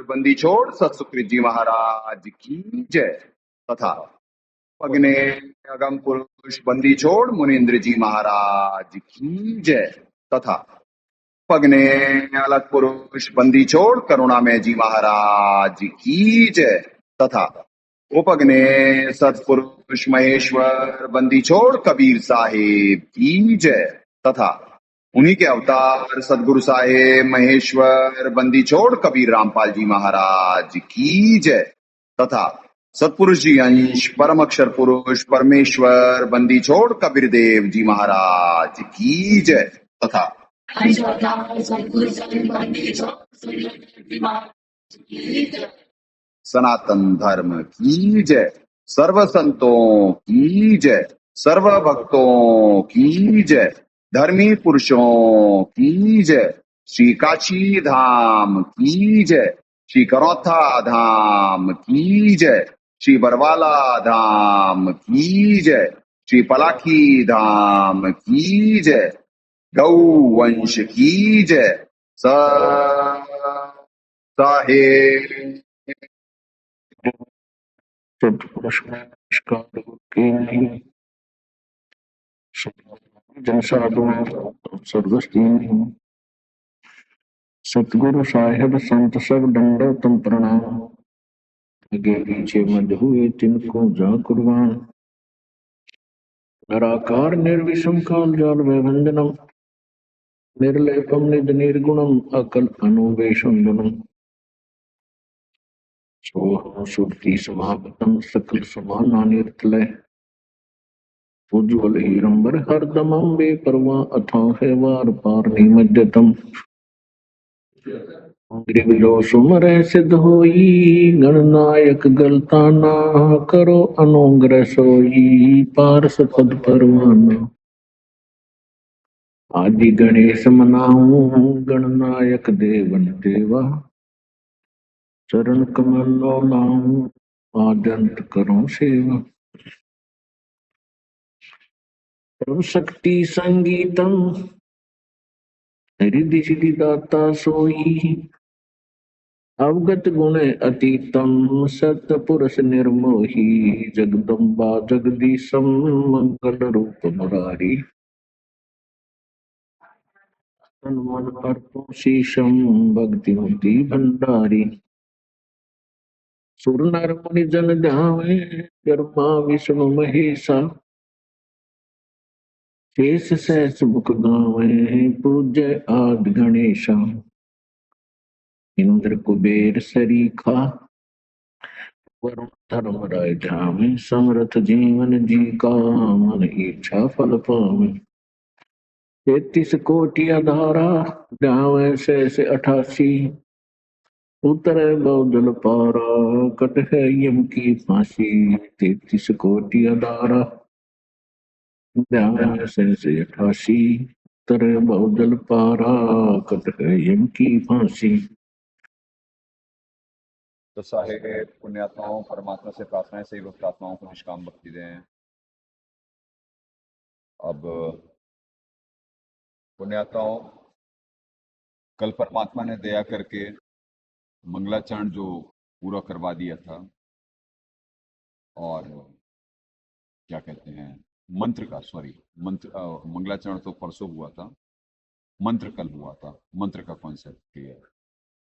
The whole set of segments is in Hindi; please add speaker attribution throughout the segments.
Speaker 1: बंदी छोड़ सतसुकृत जी महाराज की जय। तथा पगने अगम पुरुष बंदी छोड़ मुनीन्द्र जी महाराज की जय। तथा पगने अलग पुरुष बंदी छोड़ करुणामय जी महाराज की जय। तथा उपगने सतपुरुष महेश्वर बंदी छोड़ कबीर साहेब की जय। तथा उन्हीं के अवतार सदगुरु साहेब महेश्वर बंदी छोड़ कबीर रामपाल जी महाराज की जय। तथा सतपुरुष जी अंश परम अक्षर पुरुष परमेश्वर बंदी छोड़ कबीर देव जी महाराज की जय। तथा सनातन धर्म की जय। सर्व संतों की जय। सर्व भक्तों की जय। धर्मी पुरुषों की जय। श्री काशी धाम की जय। श्री करौथा धाम की जय। श्री बरवाला धाम की जय। श्री पलाखी धाम की जय। गौ वंश की जय। साहेब
Speaker 2: सत्पुरुष में नमस्कार के नहीं जन साधु सर्वस्ती नहीं सतगुरु साहेब संत सब दंडोतम प्रणाम। आगे पीछे मध हुए तिनको जा कुर्बान। निराकार निर्विषम काल जाल वंदनम निर्लेपम निज निर्गुणम अकल अनुवेशम गुणम सोहम सुरति समापतम सकल समाना निर्तलय उज्ज्वल हीरंबर हरदमं बेपरवाह अथाह है वार पार निमज्जतम ग्रीव जो सुमर सिद्ध होई गणनायक गलताना करो अनुग्रह सोई पारस पद परवाना। आदि गणेश मनाऊं गणनायक देवन देवा चरण कमल लाऊं आद्यंत करो सेवा। प्रभु शक्ति संगीतम हृदय सिद्धिदाता सोई अवगत गुण अतीतम सतपुरुष निर्मोही जगदम्बा जगदीशम मंगल रूप मुरारी तन मन अर्पो शीशम भक्ति मुक्ति भंडारी। सुर नर मुनि जन ध्यावे ब्रह्मा विष्णु महेशा शेष सहस मुख गावे पूज्य आदि गणेशा। इंद्र कुबेर सरीखा वरुण धर्म राय ध्यामे समरथ जीवन जी का मन इच्छा फल पावे। 33 कोटि अधारा ध्यावे शेष 88 उतरे बहुदल पारा कट है यम की फांसी। 33 कोटि अधारा ध्यावे शेष 88 उतरे बहुदल पारा कट है यम की फांसी।
Speaker 1: तो साहेब पुण्यात्माओं परमात्मा से प्रार्थना है सही वक्त आत्माओं को निष्काम भक्ति दें। अब पुण्यात्माओं कल परमात्मा ने दया करके मंगलाचरण जो पूरा करवा दिया था और क्या कहते हैं मंत्र का मंगलाचरण तो परसों हुआ था, मंत्र कल हुआ था। मंत्र का कॉन्सेप्ट क्लियर,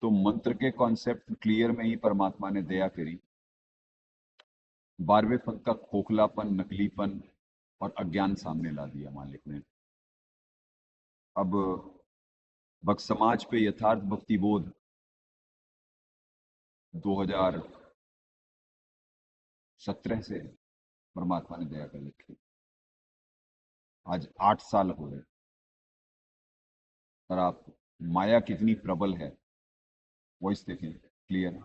Speaker 1: तो मंत्र के कॉन्सेप्ट क्लियर में ही परमात्मा ने दया करी। 12वें पंथ का खोखलापन, नकलीपन और अज्ञान सामने ला दिया मालिक ने। अब भक्त समाज पे यथार्थ भक्ति बोध 2017 से परमात्मा ने दया कर रखी। आज 8 साल हो गए और आप माया कितनी प्रबल है वॉइस देखें क्लियर है।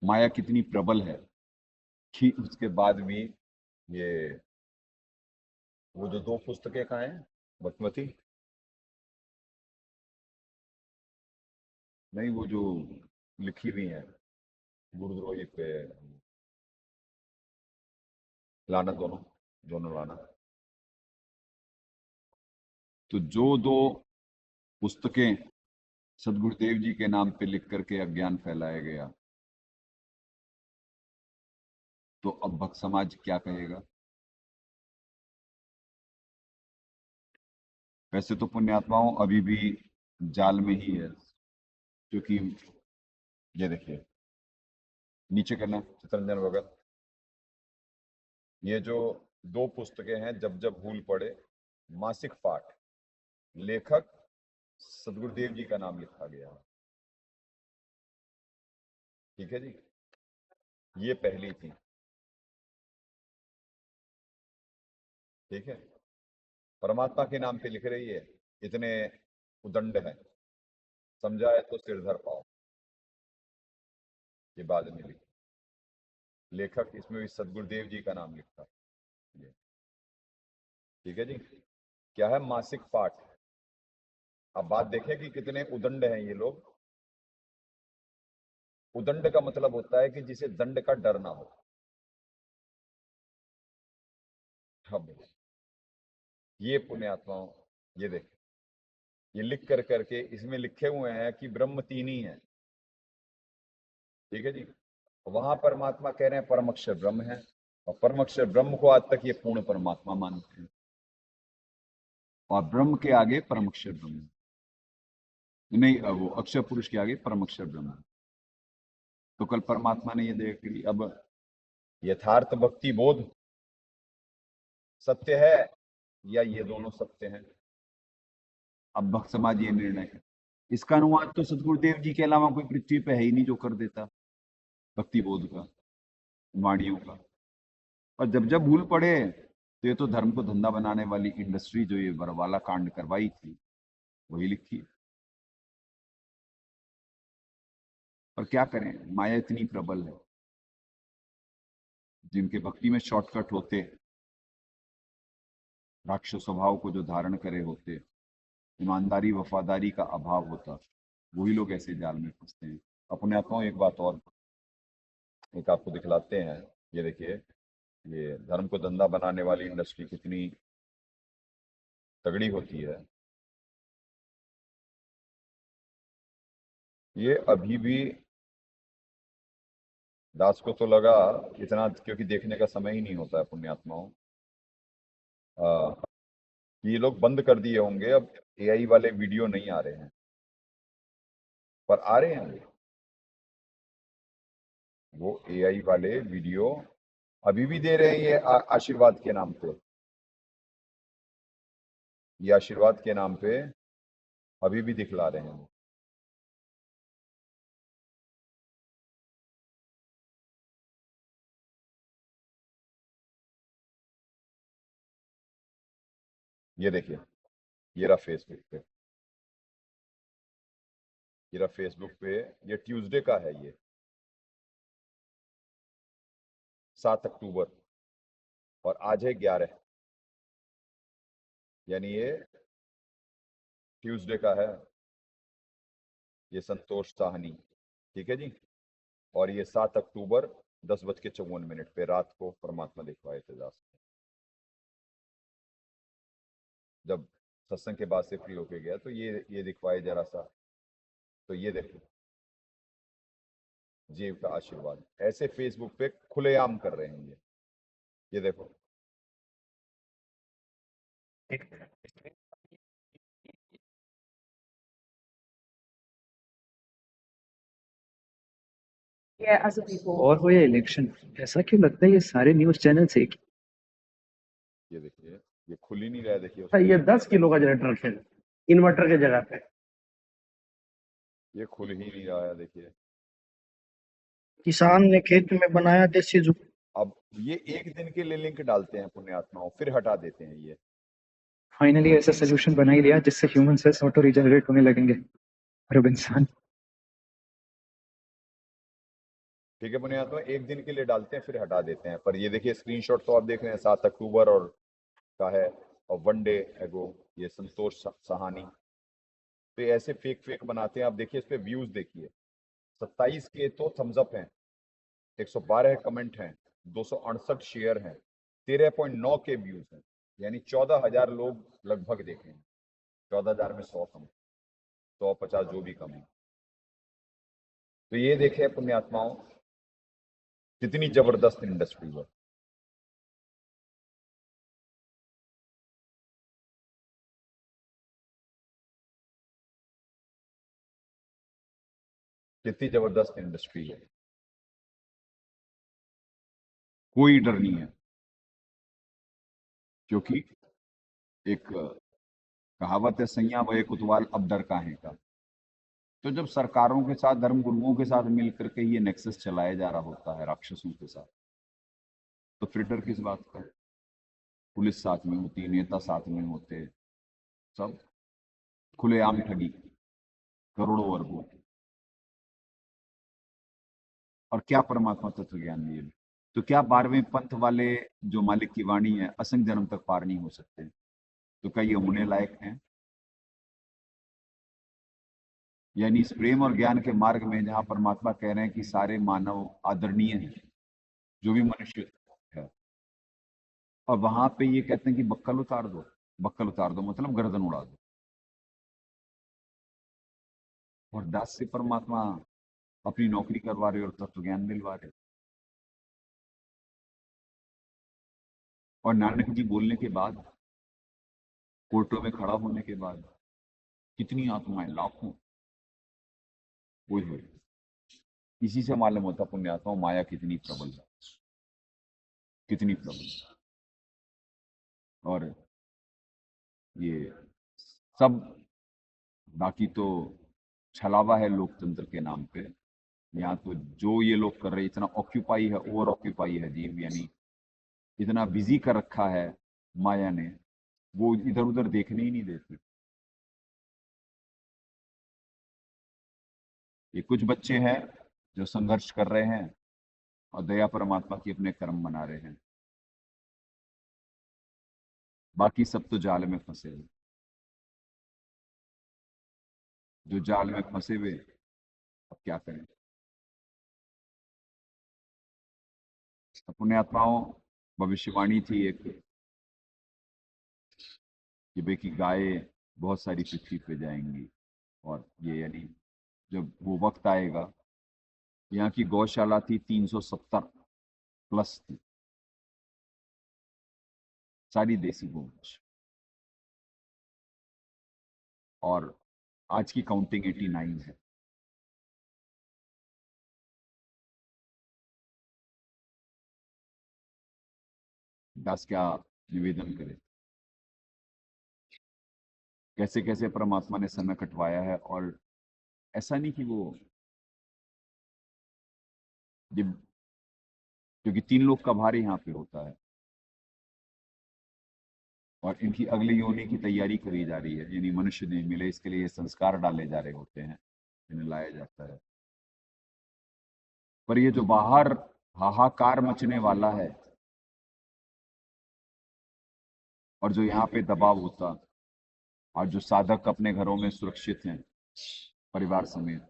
Speaker 1: माया कितनी प्रबल है कि उसके बाद भी ये वो जो 2 पुस्तकें कहाँ हैं भक्तमती, नहीं वो जो लिखी हुई है गुरुद्रोही पे लाना, दोनों लाना। तो जो 2 पुस्तकें
Speaker 3: सदगुरुदेव जी के नाम पे लिख करके अज्ञान फैलाया गया, तो अब भक्त समाज क्या कहेगा? वैसे तो पुण्यात्माओं अभी भी जाल में ही है, क्योंकि ये देखिए नीचे करना चितरंजन भगत, ये जो दो पुस्तकें हैं, जब जब भूल पड़े, मासिक पाठ, लेखक सदगुरुदेव जी का नाम लिखा गया है। ठीक है जी, ये पहली थी। ठीक है, परमात्मा के नाम पे लिख रही है, इतने उदंड है, समझा है तो सिर धर पाओ, ये बाद में लिखी। लेखक इसमें भी सदगुरुदेव जी का नाम लिखा ये। ठीक है जी, क्या है? मासिक पाठ। अब बात देखें कि कितने उदंड हैं ये लोग। उदंड का मतलब होता है कि जिसे दंड का डर ना हो। अब ये पुण्यात्माओं, ये देख, ये लिख कर करके इसमें लिखे हुए हैं कि ब्रह्म तीन ही है। ठीक है जी, वहां परमात्मा कह रहे हैं परम अक्षर ब्रह्म है, और परम अक्षर ब्रह्म को आज तक ये पूर्ण परमात्मा मानते हैं, और ब्रह्म के आगे परम अक्षर ब्रह्म नहीं, वो अक्षर पुरुष के आगे परम अक्षर ब्रह्म। तो कल परमात्मा ने ये देख ली। अब यथार्थ भक्ति बोध सत्य है या ये दोनों सत्य हैं? अब भक्त समाज ये निर्णय है। इसका अनुवाद तो सदगुरुदेव जी के अलावा कोई पृथ्वी पे है ही नहीं जो कर देता भक्ति बोध का, वाणियों का। और जब जब भूल पड़े तो ये तो धर्म को धंधा बनाने वाली इंडस्ट्री जो ये बरवाला कांड करवाई थी वही लिखी। और क्या करें, माया इतनी प्रबल है, जिनके भक्ति में शॉर्टकट होते, राक्षस स्वभाव को जो धारण करे होते, ईमानदारी वफादारी का अभाव होता, वही लोग ऐसे जाल में फंसते हैं। अपने आपको एक बात और एक आपको दिखलाते हैं, ये देखिए, ये धर्म को धंधा बनाने वाली इंडस्ट्री कितनी तगड़ी होती है। ये अभी भी दास को तो लगा इतना, क्योंकि देखने का समय ही नहीं होता है पुण्यात्माओं, ये लोग बंद कर दिए होंगे, अब एआई वाले वीडियो नहीं आ रहे हैं, पर आ रहे हैं वो एआई वाले वीडियो अभी भी दे रहे हैं। ये आशीर्वाद के नाम पे, ये आशीर्वाद के नाम पे अभी भी दिखला रहे हैं। ये देखिए, ये रहा फेसबुक पे, ये रहा फेसबुक पे, ये ट्यूसडे का है, ये 7 अक्टूबर, और आज है 11, यानी ये ट्यूसडे का है। ये संतोष साहनी, ठीक है जी, और ये 7 अक्टूबर 10:54 पे रात को परमात्मा दिखवाए थे दास, जब सत्संग के बाद से फ्री होके गया, तो ये दिखवाए जरा सा। तो ये देखो, जीव का आशीर्वाद ऐसे फेसबुक पे खुलेआम कर रहे हैं ये देखो।
Speaker 4: Yeah, as a people.
Speaker 5: और हो या इलेक्शन, ऐसा क्यों लगता है ये सारे न्यूज चैनल्स एक ही?
Speaker 3: ये देखिए, ये खुल ही नहीं रहा है, देखिए
Speaker 6: ये 10 किलो का जनरेटर है इन्वर्टर के जगह पे।
Speaker 3: ये खुल ही नहीं रहा है, देखिए।
Speaker 6: किसान ने खेत में बनाया देसी जुगाड़।
Speaker 3: अब ये एक दिन के लिए लिंक डालते हैं पुण्यात्माओं, फिर हटा देते हैं ये।
Speaker 5: फाइनली ऐसा सोल्यूशन बना ही लिया जिससे ह्यूमन सेल्स ऑटो रिजनरेट होने लगेंगे, और अब इंसान।
Speaker 3: ठीक है पुण्यात्मा, एक दिन के लिए डालते हैं फिर हटा देते हैं। पर ये देखिए स्क्रीनशॉट तो आप देख रहे हैं, 7 अक्टूबर और का है, और 1 डे एगो ये संतोष सहानी। तो ये ऐसे फेक बनाते हैं। आप देखिए इस पे व्यूज देखिए, 27 के तो थम्स अप हैं, 112 कमेंट हैं, 268 शेयर हैं, 13.9 के व्यूज हैं, यानी 14,000 लोग लगभग देखे हैं। 14,000 में 100 कम। 150 जो भी कम है। तो ये देखे पुण्यात्माओं कितनी जबरदस्त इंडस्ट्री है। कितनी जबरदस्त इंडस्ट्री है, कोई डर नहीं है, क्योंकि एक कहावत है, सैया व कुतवाल अब डर काहे का। तो जब सरकारों के साथ, धर्म गुरुओं के साथ मिलकर के ये नेक्सस चलाया जा रहा होता है राक्षसों के साथ, तो फिर डर किस बात का। पुलिस साथ में होती, नेता साथ में होते, सब खुलेआम ठगी, करोड़ों अरबों। और क्या परमात्मा तत्व ज्ञान दिए। तो क्या 12वें पंथ वाले जो मालिक की वाणी है असंग जन्म तक पार नहीं हो सकते? तो क्या ये होने लायक हैं? यानी इस प्रेम और ज्ञान के मार्ग में जहां परमात्मा कह रहे हैं कि सारे मानव आदरणीय हैं, जो भी मनुष्य है, और वहां पे ये कहते हैं कि बक्कल उतार दो। बक्कल उतार दो मतलब गर्दन उड़ा दो। और दास से परमात्मा अपनी नौकरी करवा रहे और तत्व ज्ञान दिलवा रहे। और नानक जी बोलने के बाद, कोर्टों में खड़ा होने के बाद, कितनी आत्माएं, लाखों, कोई हुई। इसी से मालूम होता पुण्यात्माओं माया कितनी प्रबल है, कितनी प्रबल है। और ये सब बाकी तो छलावा है लोकतंत्र के नाम पे। यहाँ तो जो ये लोग कर रहे, इतना ऑक्यूपाई है, ओवर ऑक्यूपाई है जीव, यानी इतना बिजी कर रखा है माया ने, वो इधर उधर देखने ही नहीं देती। ये कुछ बच्चे हैं जो संघर्ष कर रहे हैं और दया परमात्मा की अपने कर्म बना रहे हैं, बाकी सब तो जाल में फंसे हुए। जो जाल में फंसे हुए अब क्या करें। अपने आत्माओं, भविष्यवाणी थी एक कि भाई की गाय बहुत सारी पृथ्वी पे जाएंगी, और ये यानी जब वो वक्त आएगा, यहाँ की गौशाला थी 370 प्लस थी, सारी देसी गौवंश, और आज की काउंटिंग 89 है। दास क्या निवेदन करे, कैसे कैसे परमात्मा ने समय कटवाया है। और ऐसा नहीं कि वो जब, क्योंकि 3 लोग का भार यहाँ पे होता है, और इनकी अगली योनि की तैयारी करी जा रही है, यानी मनुष्य नहीं मिले इसके लिए संस्कार डाले जा रहे होते हैं, इन्हें लाया जाता है। पर ये जो बाहर हाहाकार मचने वाला है, और जो यहाँ पे दबाव होता, और जो साधक अपने घरों में सुरक्षित हैं परिवार समेत,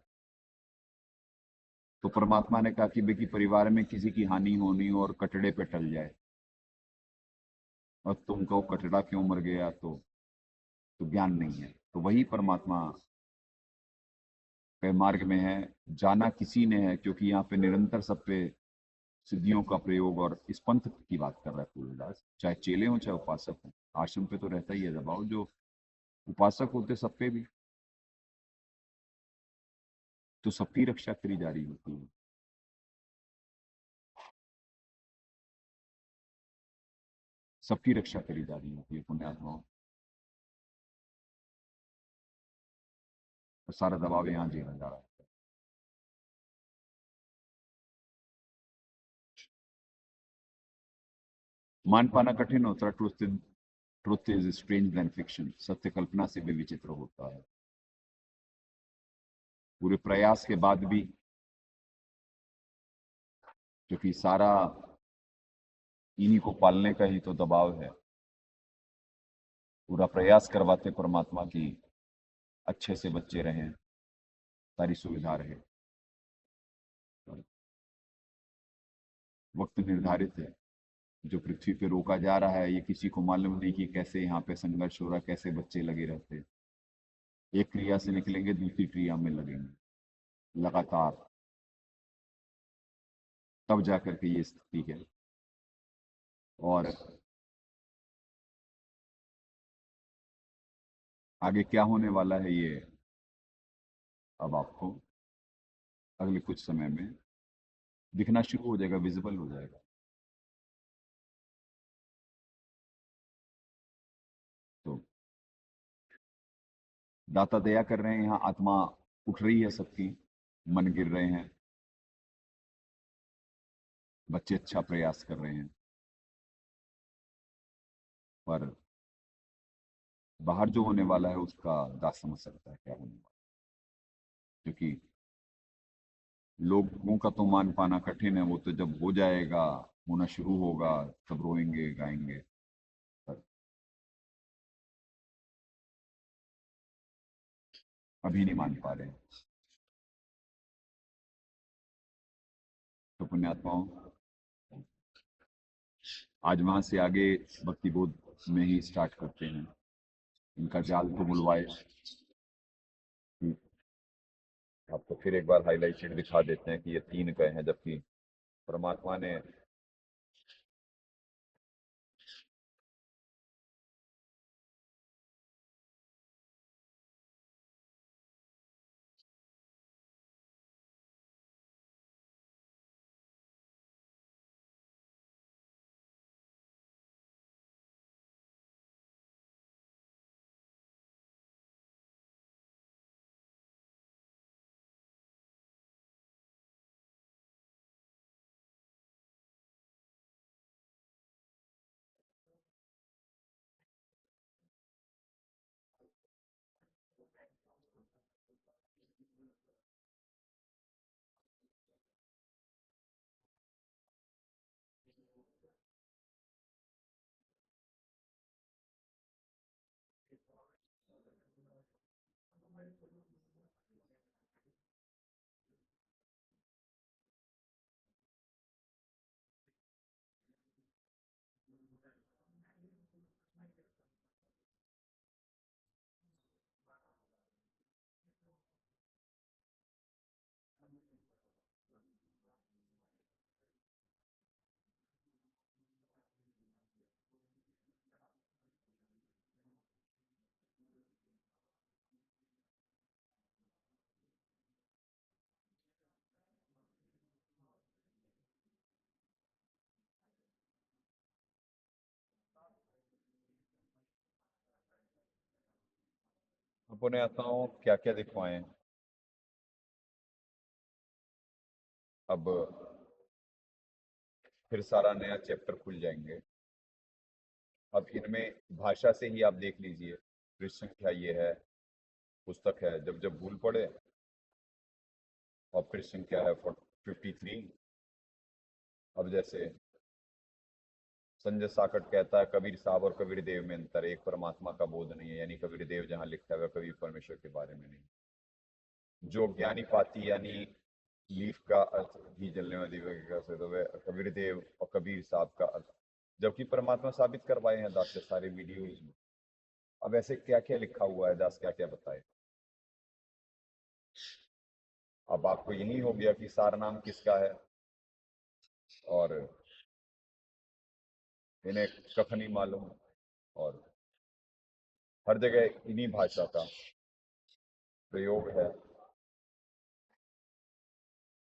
Speaker 3: तो परमात्मा ने कहा कि बेकी परिवार में किसी की हानि होनी और कटड़े पे टल जाए, और तुम कहो कटड़ा क्यों मर गया, तो ज्ञान नहीं है। तो वही परमात्मा के मार्ग में है, जाना किसी ने है, क्योंकि यहाँ पे निरंतर सब पे सिद्धियों का प्रयोग, और इस पंथ की बात कर रहा है तुलसीदास, चाहे चेले हो चाहे उपासक हो। आश्रम पे तो रहता ही है दबाव, जो उपासक होते सब पे भी, तो सबकी रक्षा करी जा रही होती है। सबकी रक्षा करी जा रही होती है पुण्यात्माओं, और सारा दबाव यहाँ झेला जा रहा है। मान पाना कठिन होता है, truth is strange then fiction. सत्य कल्पना से भी विचित्र होता है। पूरे प्रयास के बाद भी, क्योंकि सारा इन्हीं को पालने का ही तो दबाव है, पूरा प्रयास करवाते परमात्मा की अच्छे से बच्चे रहें, सारी सुविधा रहे। वक्त निर्धारित है, जो पृथ्वी पे रोका जा रहा है, ये किसी को मालूम नहीं कि कैसे यहाँ पे संघर्ष हो रहा, कैसे बच्चे लगे रहते। एक क्रिया से निकलेंगे दूसरी क्रिया में लगेंगे लगातार, तब जाकर के ये स्थिति है। और आगे क्या होने वाला है ये अब आपको अगले कुछ समय में दिखना शुरू हो जाएगा, विजिबल हो जाएगा। तो दाता दया कर रहे हैं, यहाँ आत्मा उठ रही है सबकी, मन गिर रहे हैं, बच्चे अच्छा प्रयास कर रहे हैं, पर बाहर जो होने वाला है उसका दास समझ सकता है क्या होने वाला है। क्योंकि लोगों का तो मान पाना कठिन है, वो तो जब हो जाएगा, होना शुरू होगा, तब रोएंगे गाएंगे। पर अभी नहीं मान पा रहे हैं। तो पुण्यात्माओं, आज वहां से आगे भक्ति बोध में ही स्टार्ट करते हैं। इनका जाल तो बुलवाए, आपको फिर एक बार हाईलाइटेड दिखा देते हैं कि ये 3 कहे हैं, जबकि परमात्मा ने अपने आता हूँ क्या क्या दिखवाएं। अब फिर सारा नया चैप्टर खुल जाएंगे। अब इनमें भाषा से ही आप देख लीजिए, पृष्ठ संख्या ये है, पुस्तक है जब जब भूल पड़े, और पृष्ठ संख्या है 53। अब जैसे संजय साकट कहता है कबीर साहब और कबीर देव में अंतर, एक परमात्मा का बोध नहीं है, यानी कबीर देव जहां लिखा है वह कबीर परमेश्वर के बारे में नहीं। जो ज्ञानी पाती यानी लीफ का अर्थ घी जलने वाली दीपक से, तो वह कबीर देव और कबीर साहब का अर्थ, जबकि परमात्मा साबित करवाए हैं दास के सारे वीडियोज में। अब ऐसे क्या क्या लिखा हुआ है, दास क्या क्या बताए। अब आपको यही हो गया कि सार नाम किसका है, और इन्हें कख नहीं मालूम, और हर जगह इन्हीं भाषा का प्रयोग है।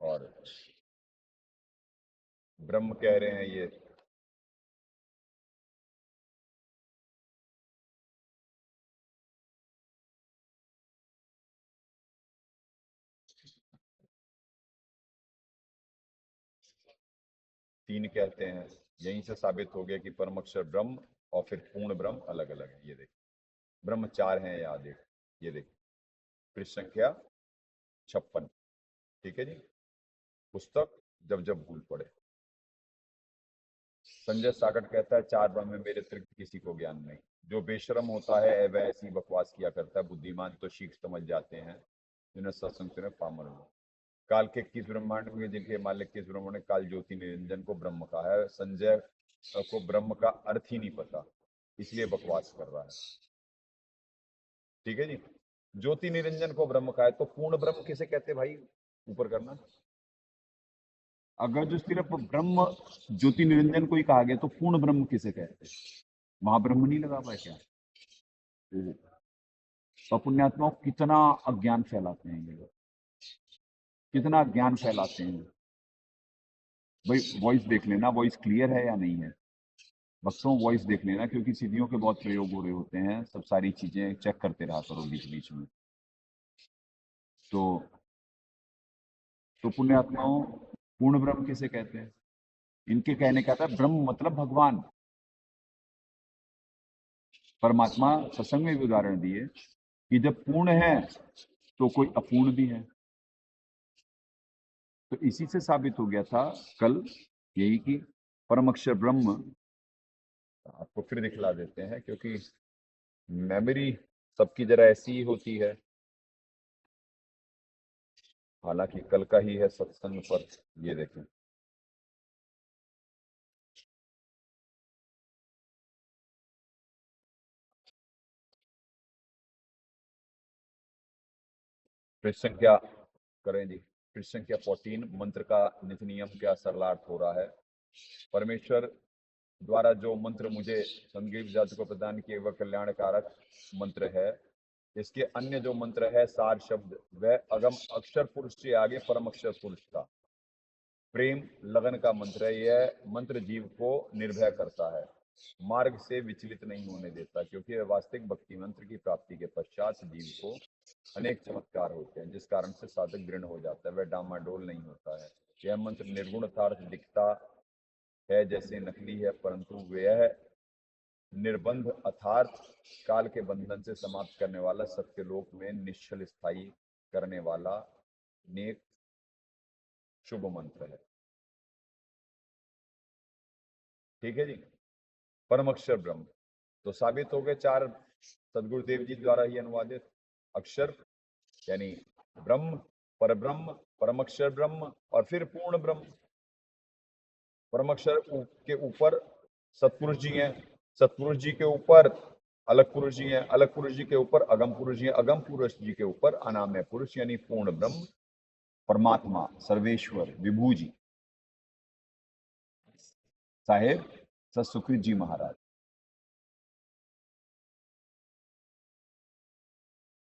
Speaker 3: और ब्रह्म कह रहे हैं ये तीन कहते हैं। यहीं से साबित हो गया कि परमक्षर ब्रह्म और फिर पूर्ण ब्रह्म अलग अलग है। ये देख, ब्रह्म 4 हैं, याद देख, ये देख पृष्ठ संख्या 56। ठीक है जी। पुस्तक जब जब भूल पड़े। संजय साकट कहता है 4 ब्रह्म में मेरे अतिरिक्त किसी को ज्ञान नहीं। जो बेशरम होता है वह ऐसी बकवास किया करता है, बुद्धिमान तो शीघ्र समझ जाते हैं, जिन्हें सत्संग सुने पामर हो। काल के 21 ब्रह्मांड में जिनके मालिक किस ब्रह्म ने काल ज्योति निरंजन को ब्रह्म कहा है, संजय को ब्रह्म का अर्थ ही नहीं पता, इसलिए बकवास कर रहा है। ठीक है जी। ज्योति निरंजन को ब्रह्म कहा है, तो पूर्ण ब्रह्म किसे कहते हैं भाई? ऊपर करना। अगर जो सिर्फ ब्रह्म ज्योति निरंजन को ही कहा गया तो पूर्ण ब्रह्म किसे कहते हैं? वहां ब्रह्म नहीं लगा पाए क्या? तो पुण्यात्माओं कितना अज्ञान फैलाते हैं ये लोग, कितना ज्ञान फैलाते हैं भाई। वॉइस देख लेना, वॉइस क्लियर है या नहीं है भक्तों, वॉइस देख लेना, क्योंकि सीढ़ियों के बहुत प्रयोग हो रहे होते हैं, सब सारी चीजें चेक करते रहा करो बीच बीच में। तो पुण्यात्माओं पूर्ण ब्रह्म किसे कहते हैं? इनके कहने का था ब्रह्म मतलब भगवान, परमात्मा। सत्संग में भी उदाहरण दिए कि जब पूर्ण है तो कोई अपूर्ण भी है। तो इसी से साबित हो गया था कल यही कि परम अक्षर ब्रह्म, आपको फिर दिखला देते हैं क्योंकि मेमोरी सबकी जरा ऐसी ही होती है, हालांकि कल का ही है सत्संग। पर ये देखें, पृष्ठ संख्या करें जी, पृष्ठ संख्या 14, मंत्र का नित्य नियम क्या सरलार्थ हो रहा है। परमेश्वर द्वारा जो मंत्र मुझे संगीत जाति को प्रदान किए वह कल्याणकारक मंत्र है। इसके अन्य जो मंत्र है सार शब्द, वह अगम अक्षर पुरुष से आगे परम अक्षर पुरुष का प्रेम लगन का मंत्र है। यह मंत्र जीव को निर्भय करता है, मार्ग से विचलित नहीं होने देता, क्योंकि यह वास्तविक भक्ति मंत्र की प्राप्ति के पश्चात जीव को अनेक चमत्कार होते हैं जिस कारण से साधक दृढ़ हो जाता है, वह डामाडोल नहीं होता है। यह मंत्र निर्गुण अर्थात दिखता है जैसे नकली है, परंतु वह निर्बंध अर्थात काल के बंधन से समाप्त करने वाला, सत्यलोक में निश्चल स्थायी करने वाला नेक शुभ मंत्र है। ठीक है जी। परम अक्षर ब्रह्म तो साबित हो गए चार सदगुरुदेव जी द्वारा ही अनुवादित अक्षर यानी ब्रह्म, परब्रह्म, परम अक्षर ब्रह्म और फिर पूर्ण ब्रह्म। परम अक्षर के ऊपर सतपुरुष जी हैं, सतपुरुष जी के ऊपर अलग पुरुष जी हैं, अलग पुरुष जी के ऊपर अगम पुरुष जी हैं, अगम पुरुष जी के ऊपर अनामय पुरुष यानी पूर्ण ब्रह्म, परमात्मा, सर्वेश्वर, विभू जी, साहेब सतसुकृत जी महाराज,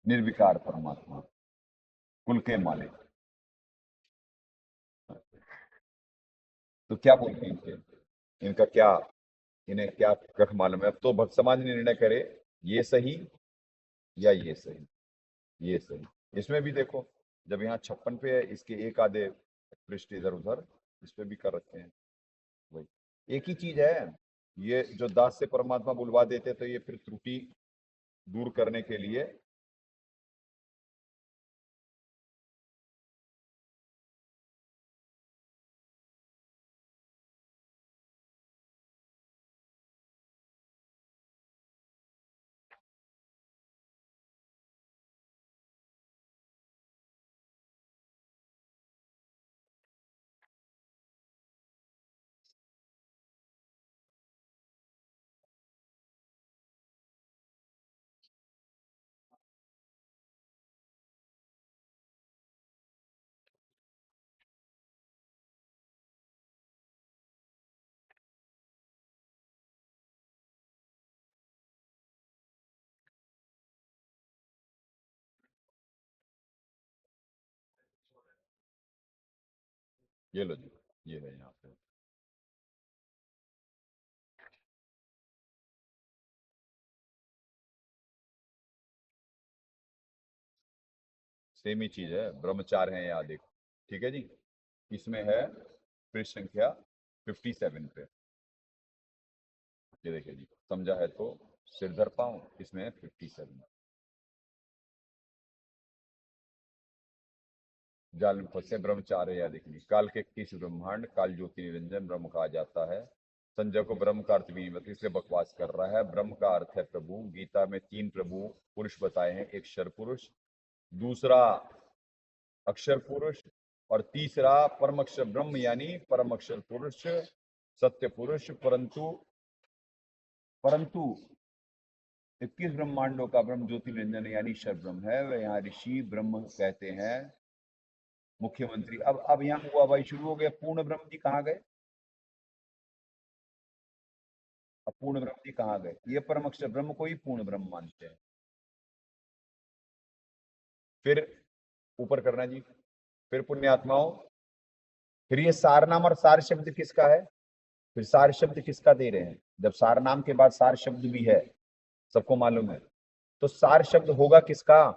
Speaker 3: निर्विकार परमात्मा, कुल के मालिक। तो क्या बोलते हैं इनका क्या, इन्हें क्या कख मालूम है? अब तो भक्त समाज निर्णय करे ये सही या ये सही, ये सही। इसमें भी देखो, जब यहाँ 56 पे है, इसके एक आधे पृष्ठ इधर उधर इस पे भी कर रखे हैं। वही एक ही चीज है। ये जो दास से परमात्मा बुलवा देते तो ये फिर त्रुटि दूर करने के लिए ये लो जी, ये है यहाँ पे। सेम ही चीज है, ब्रह्मचार है यहाँ देखो। ठीक है जी। इसमें है पृष्ठ संख्या 57 पे, ये देखिए जी, समझा है तो सिर धर पाऊं। इसमें है 57, जाल में फंसे ब्रह्मचार्य या देखनी। काल के 21 ब्रह्मांड काल ज्योति निरंजन ब्रह्म कहा जाता है। संजय को ब्रह्म का अर्थ भी नहीं, इसलिए बकवास कर रहा है। ब्रह्म का अर्थ है प्रभु। गीता में 3 प्रभु पुरुष बताए हैं, एक क्षर पुरुष, दूसरा अक्षर पुरुष और तीसरा परम अक्षर ब्रह्म यानी परम अक्षर पुरुष, सत्य पुरुष। परंतु परंतु 21 ब्रह्मांडों का ब्रह्म ज्योतिरंजन यानी ईश्वर ब्रह्म है। वह यहाँ ऋषि ब्रह्म कहते हैं, मुख्यमंत्री। अब यहाँ हुआ भाई शुरू हो गया, पूर्ण ब्रह्म जी कहाँ गए? अब पूर्ण ब्रह्म जी कहाँ गए? ये परम अक्षर ब्रह्म को ही पूर्ण ब्रह्म मानते हैं। फिर ऊपर करना जी, फिर पुण्यात्माओं, फिर ये सार नाम और सार शब्द किसका है? फिर सार शब्द किसका दे रहे हैं? जब सार नाम के बाद सार शब्द भी है, सबको मालूम है, तो सार शब्द होगा किसका?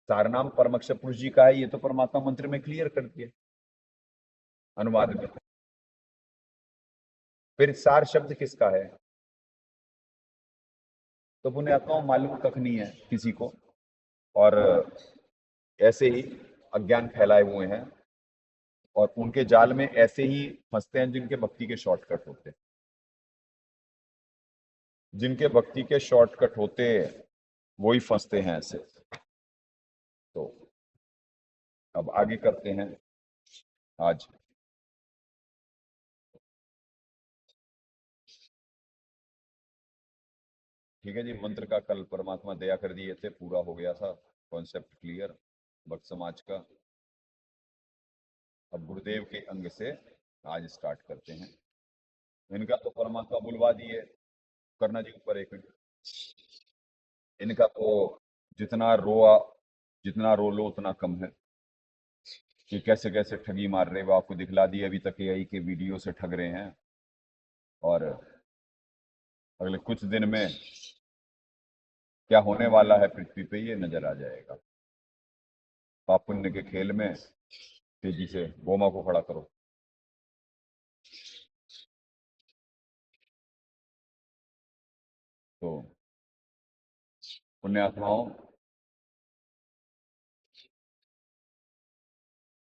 Speaker 3: सार नाम परम अक्षर पुरुष जी का है। ये तो परमात्मा मंत्र में क्लियर कर दिया अनुवाद में। फिर सार शब्द किसका है? तो पुण्यात्माओं मालूम कख नहीं है किसी को, और ऐसे ही अज्ञान फैलाए हुए हैं, और उनके जाल में ऐसे ही फंसते हैं जिनके भक्ति के शॉर्टकट होते हैं। जिनके भक्ति के शॉर्टकट होते वही फंसते हैं ऐसे। तो अब आगे करते हैं आज। ठीक है जी, मंत्र का कल परमात्मा दया कर दिए थे, पूरा हो गया था, कॉन्सेप्ट क्लियर भक्त समाज का। अब गुरुदेव के अंग से आज स्टार्ट करते हैं। इनका तो परमात्मा बुलवा दिए, करना जी ऊपर एक मिनट। इनका तो जितना रो लो उतना कम है, कि कैसे कैसे ठगी मार रहे, वो आपको दिखला दिए। अभी तक AI के वीडियो से ठग रहे हैं, और अगले कुछ दिन में क्या होने वाला है पृथ्वी पे ये नजर आ जाएगा। पाप पुण्य के खेल में तेजी से गोमा को खड़ा करो। तो पुण्यात्माओं,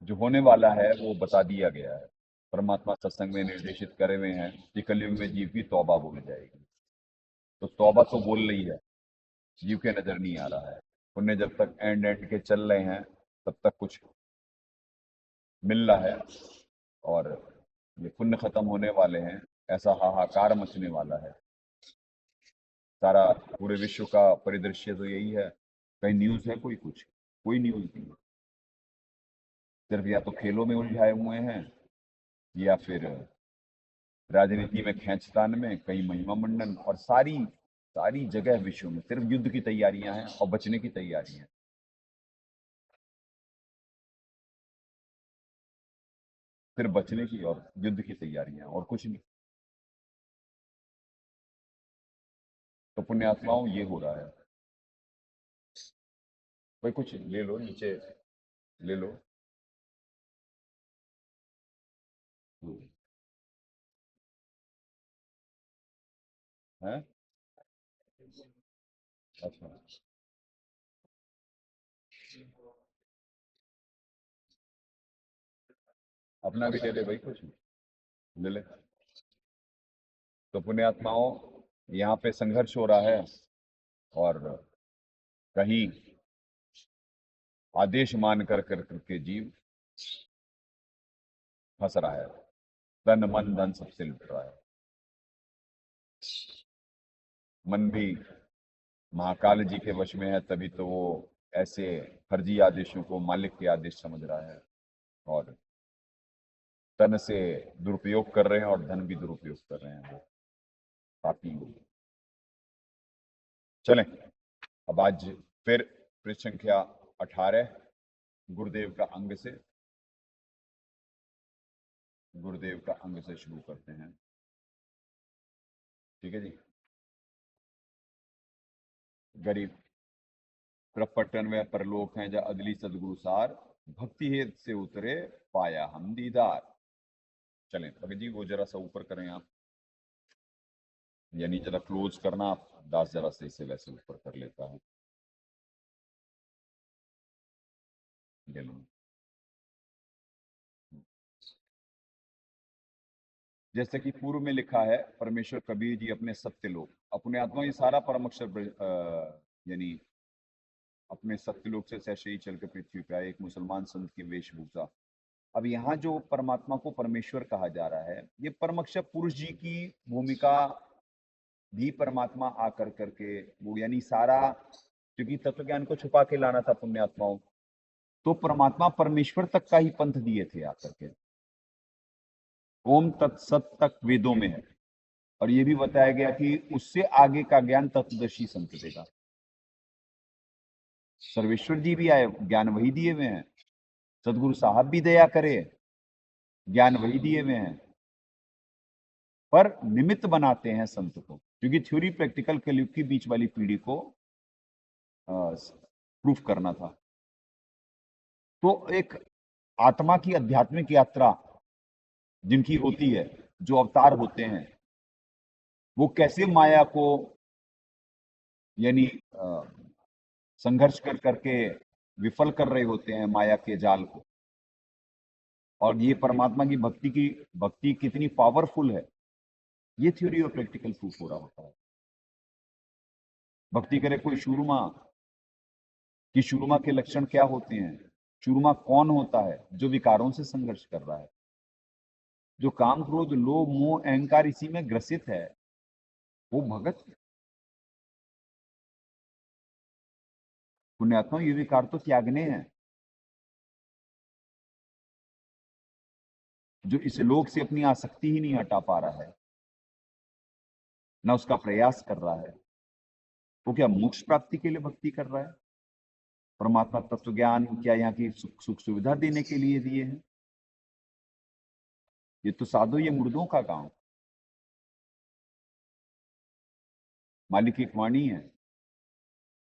Speaker 3: जो होने वाला है वो बता दिया गया है, परमात्मा सत्संग में निर्देशित करे हुए हैं कि कलयुग में जीव की तौबा बोल जाएगी। तो तौबा तो बोल रही है, जीव के नजर नहीं आ रहा है। पुण्य जब तक एंड के चल रहे हैं तब तक कुछ मिल रहा है, और ये पुण्य खत्म होने वाले हैं, ऐसा हाहाकार मचने वाला है। सारा पूरे विश्व का परिदृश्य तो यही है। कहीं न्यूज है? कोई न्यूज नहीं है। सिर्फ या तो खेलों में उलझाए हुए हैं, या फिर राजनीति में खींचतान में, कहीं महिमा मंडन, और सारी सारी जगह विश्व में सिर्फ युद्ध की तैयारियां हैं और बचने की तैयारियां। सिर्फ बचने की और युद्ध की तैयारियां, और कुछ नहीं। तो पुण्यात्माओं ये हो रहा है। भाई कुछ ले लो, नीचे ले लो। हैं? अच्छा, अपना भी ले ले भाई, कुछ ले ले। तो पुण्यात्माओं, यहाँ पे संघर्ष हो रहा है, और कहीं आदेश मान कर करके जीव फंस रहा है। तन मन धन सबसे लुट रहा है। मन भी महाकाल जी के वश में है, तभी तो वो ऐसे फर्जी आदेशों को मालिक के आदेश समझ रहा है, और तन से दुरुपयोग कर रहे हैं और धन भी दुरुपयोग कर रहे हैं वो पापी। चलें, अब आज फिर पृष्ठ संख्या 18 गुरुदेव का अंग से शुरू करते हैं। ठीक है जी। गरीब प्रपटन व परलोक हैं जा अदली सदगुरु सार, भक्ति हेत से उतरे पाया हम दीदार। चलें भगत जी, वो जरा सा ऊपर करें आप, यानी जरा क्लोज करना आप। दास जरा से इसे वैसे ऊपर कर लेता है। जैसे कि पूर्व में लिखा है, परमेश्वर कबीर जी अपने सत्य लोक, अपने आत्मा, ये सारा परम अक्षर यानी अपने सत्यलोक से सहसे ही चल के पृथ्वी पे आए, एक मुसलमान संत की वेशभूषा अब यहाँ जो परमात्मा को परमेश्वर कहा जा रहा है, ये परमक्ष पुरुष जी की भूमिका भी परमात्मा आकर करके वो, यानी सारा, क्योंकि तत्व ज्ञान को छुपा के लाना था पुण्यात्माओं, तो परमात्मा परमेश्वर तक का ही पंथ दिए थे आकर के। ओम तत्सत तक वेदों में है, और ये भी बताया गया कि उससे आगे का ज्ञान तत्वदर्शी संत देगा। सर्वेश्वर जी भी आए, ज्ञान वही दिए हुए हैं। सदगुरु साहब भी दया करे, ज्ञान वही दिए हुए हैं, पर निमित्त बनाते हैं संत को, क्योंकि थ्योरी प्रैक्टिकल कलयुग की बीच वाली पीढ़ी को प्रूफ करना था। तो एक आत्मा की आध्यात्मिक यात्रा जिनकी होती है, जो अवतार होते हैं, वो कैसे माया को, यानी संघर्ष कर करके विफल कर रहे होते हैं माया के जाल को। और ये परमात्मा की भक्ति कितनी पावरफुल है, ये थ्योरी और प्रैक्टिकल प्रूफ हो रहा होता है। भक्ति करे कोई शूरमा, कि शूरमा के लक्षण क्या होते हैं, शूरमा कौन होता है? जो विकारों से संघर्ष कर रहा है, जो काम क्रोध लोभ मोह अहंकार इसी में ग्रसित है, वो भगत है। पुण्यात्मा, ये विकार तो त्यागने हैं। जो इस लोक से अपनी आसक्ति ही नहीं हटा पा रहा है, ना उसका प्रयास कर रहा है, वो क्या मोक्ष प्राप्ति के लिए भक्ति कर रहा है? परमात्मा तत्व ज्ञान क्या यहाँ की सुख सुविधा देने के लिए दिए हैं? ये तो साधु, ये मुर्दों का काम। मालिक की वाणी है,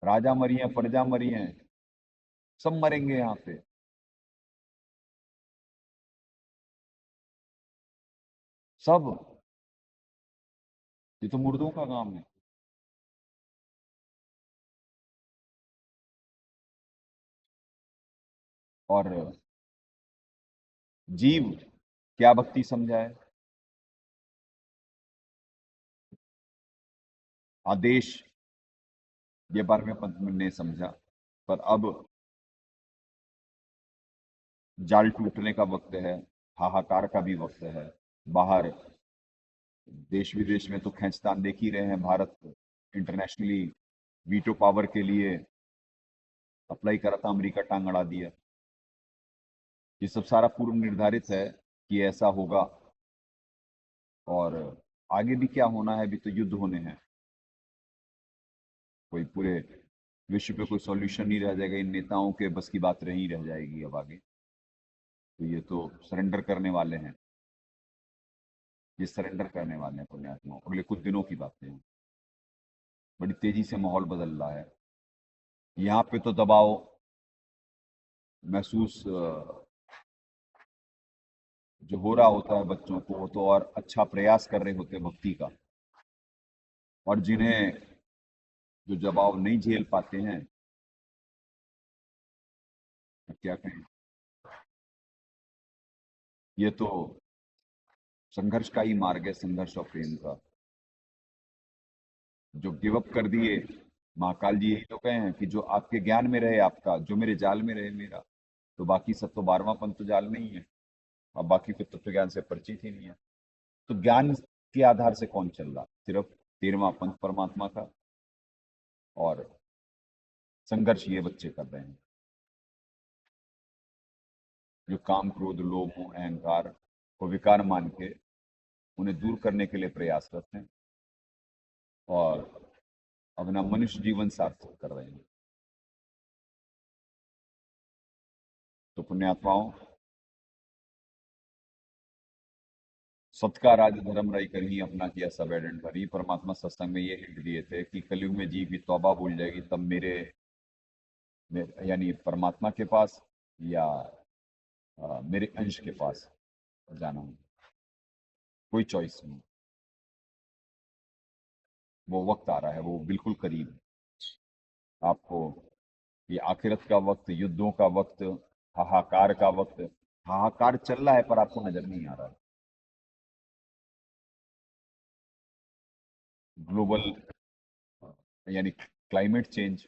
Speaker 3: राजा मरी है, प्रजा मरी है, सब मरेंगे यहाँ पे। सब, ये तो मुर्दों का काम है। और जीव क्या भक्ति समझाए? आदेश, ये 12वें पंथ में ने समझा, पर अब जाल टूटने का वक्त है, हाहाकार का भी वक्त है। बाहर देश विदेश में तो खींचतान देख ही रहे हैं। भारत इंटरनेशनली वीटो पावर के लिए अप्लाई करा था, अमेरिका टांग अड़ा दिया। ये सब सारा पूर्व निर्धारित है कि ऐसा होगा, और आगे भी क्या होना है, अभी तो युद्ध होने हैं। कोई पूरे विश्व पे कोई सॉल्यूशन नहीं रह जाएगा, इन नेताओं के बस की बात नहीं रह जाएगी अब आगे। तो ये तो सरेंडर करने वाले हैं, ये सरेंडर करने वाले हैं पुण्यात्मा। अगले कुछ दिनों की बातें हैं, बड़ी तेजी से माहौल बदल रहा है। यहाँ पे तो दबाव महसूस जो हो रहा होता है बच्चों को, वो तो और अच्छा प्रयास कर रहे होते हैं भक्ति का, और जिन्हें जो दबाव नहीं झेल पाते हैं, क्या कहें, ये तो संघर्ष का ही मार्ग है, संघर्ष और प्रेम का। जो गिव अप कर दिए, महाकाल जी यही तो कहे हैं कि जो आपके ज्ञान में रहे आपका, जो मेरे जाल में रहे मेरा, तो बाकी सब तो 12वां पंथ तो जाल नहीं है। अब बाकी को तत्व ज्ञान से परिचित ही नहीं है। तो ज्ञान के आधार से कौन चल रहा? सिर्फ 13वां पंथ परमात्मा का, और संघर्ष ये बच्चे कर रहे हैं जो काम क्रोध लोभ मोह अहंकार को विकार मान के उन्हें दूर करने के लिए प्रयासरत हैं, और अपना मनुष्य जीवन सार्थक कर रहे हैं। तो पुण्यात्माओं, सत्का राज धर्म रही कर ही अपना किया सब एडेंट भरी। परमात्मा सत्संग में ये हिंट दिए थे कि कलयुग में जीव की तौबा भूल जाएगी, तब यानी परमात्मा के पास या मेरे अंश के पास जाना है। कोई चॉइस नहीं, वो वक्त आ रहा है, वो बिल्कुल करीब है। आपको ये आखिरत का वक्त, युद्धों का वक्त, हाहाकार का वक्त, हाहाकार चल रहा है पर आपको नजर नहीं आ रहा है। ग्लोबल यानी क्लाइमेट चेंज,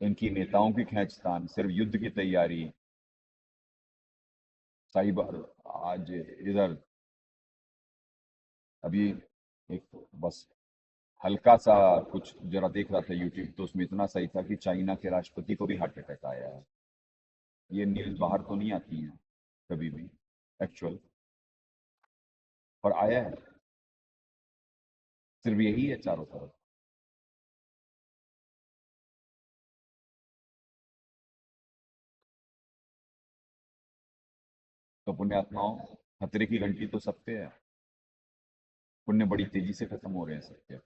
Speaker 3: इनकी नेताओं की खींचतान, सिर्फ युद्ध की तैयारी, साहिब आज इधर अभी एक बस हल्का सा कुछ जरा देख रहा था यूट्यूब, तो उसमें इतना सही था कि चाइना के राष्ट्रपति को भी हार्ट अटैक आया है। ये न्यूज़ बाहर तो नहीं आती है कभी भी एक्चुअल, पर आया है। सिर्फ यही है चारों तरफ। तो पुण्यात्माओं, खतरे की घंटी तो सब पे है। पुण्य बड़ी तेजी से खत्म हो रहे हैं सबके।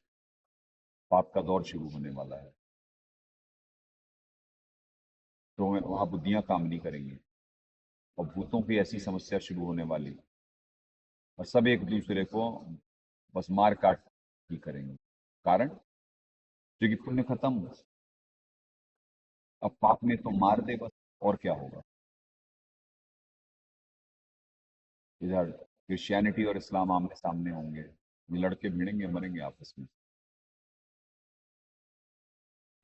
Speaker 3: पाप का दौर शुरू होने वाला है, तो वहां बुद्धियां काम नहीं करेंगी और भूतों की ऐसी समस्या शुरू होने वाली, और सब एक दूसरे को बस मार काट ही करेंगे। कारण क्योंकि पुण्य खत्म, अब पाप में तो मार दे बस, और क्या होगा। इधर क्रिश्चियनिटी और इस्लाम आमने सामने होंगे, ये लड़के भिड़ेंगे, मरेंगे आपस में।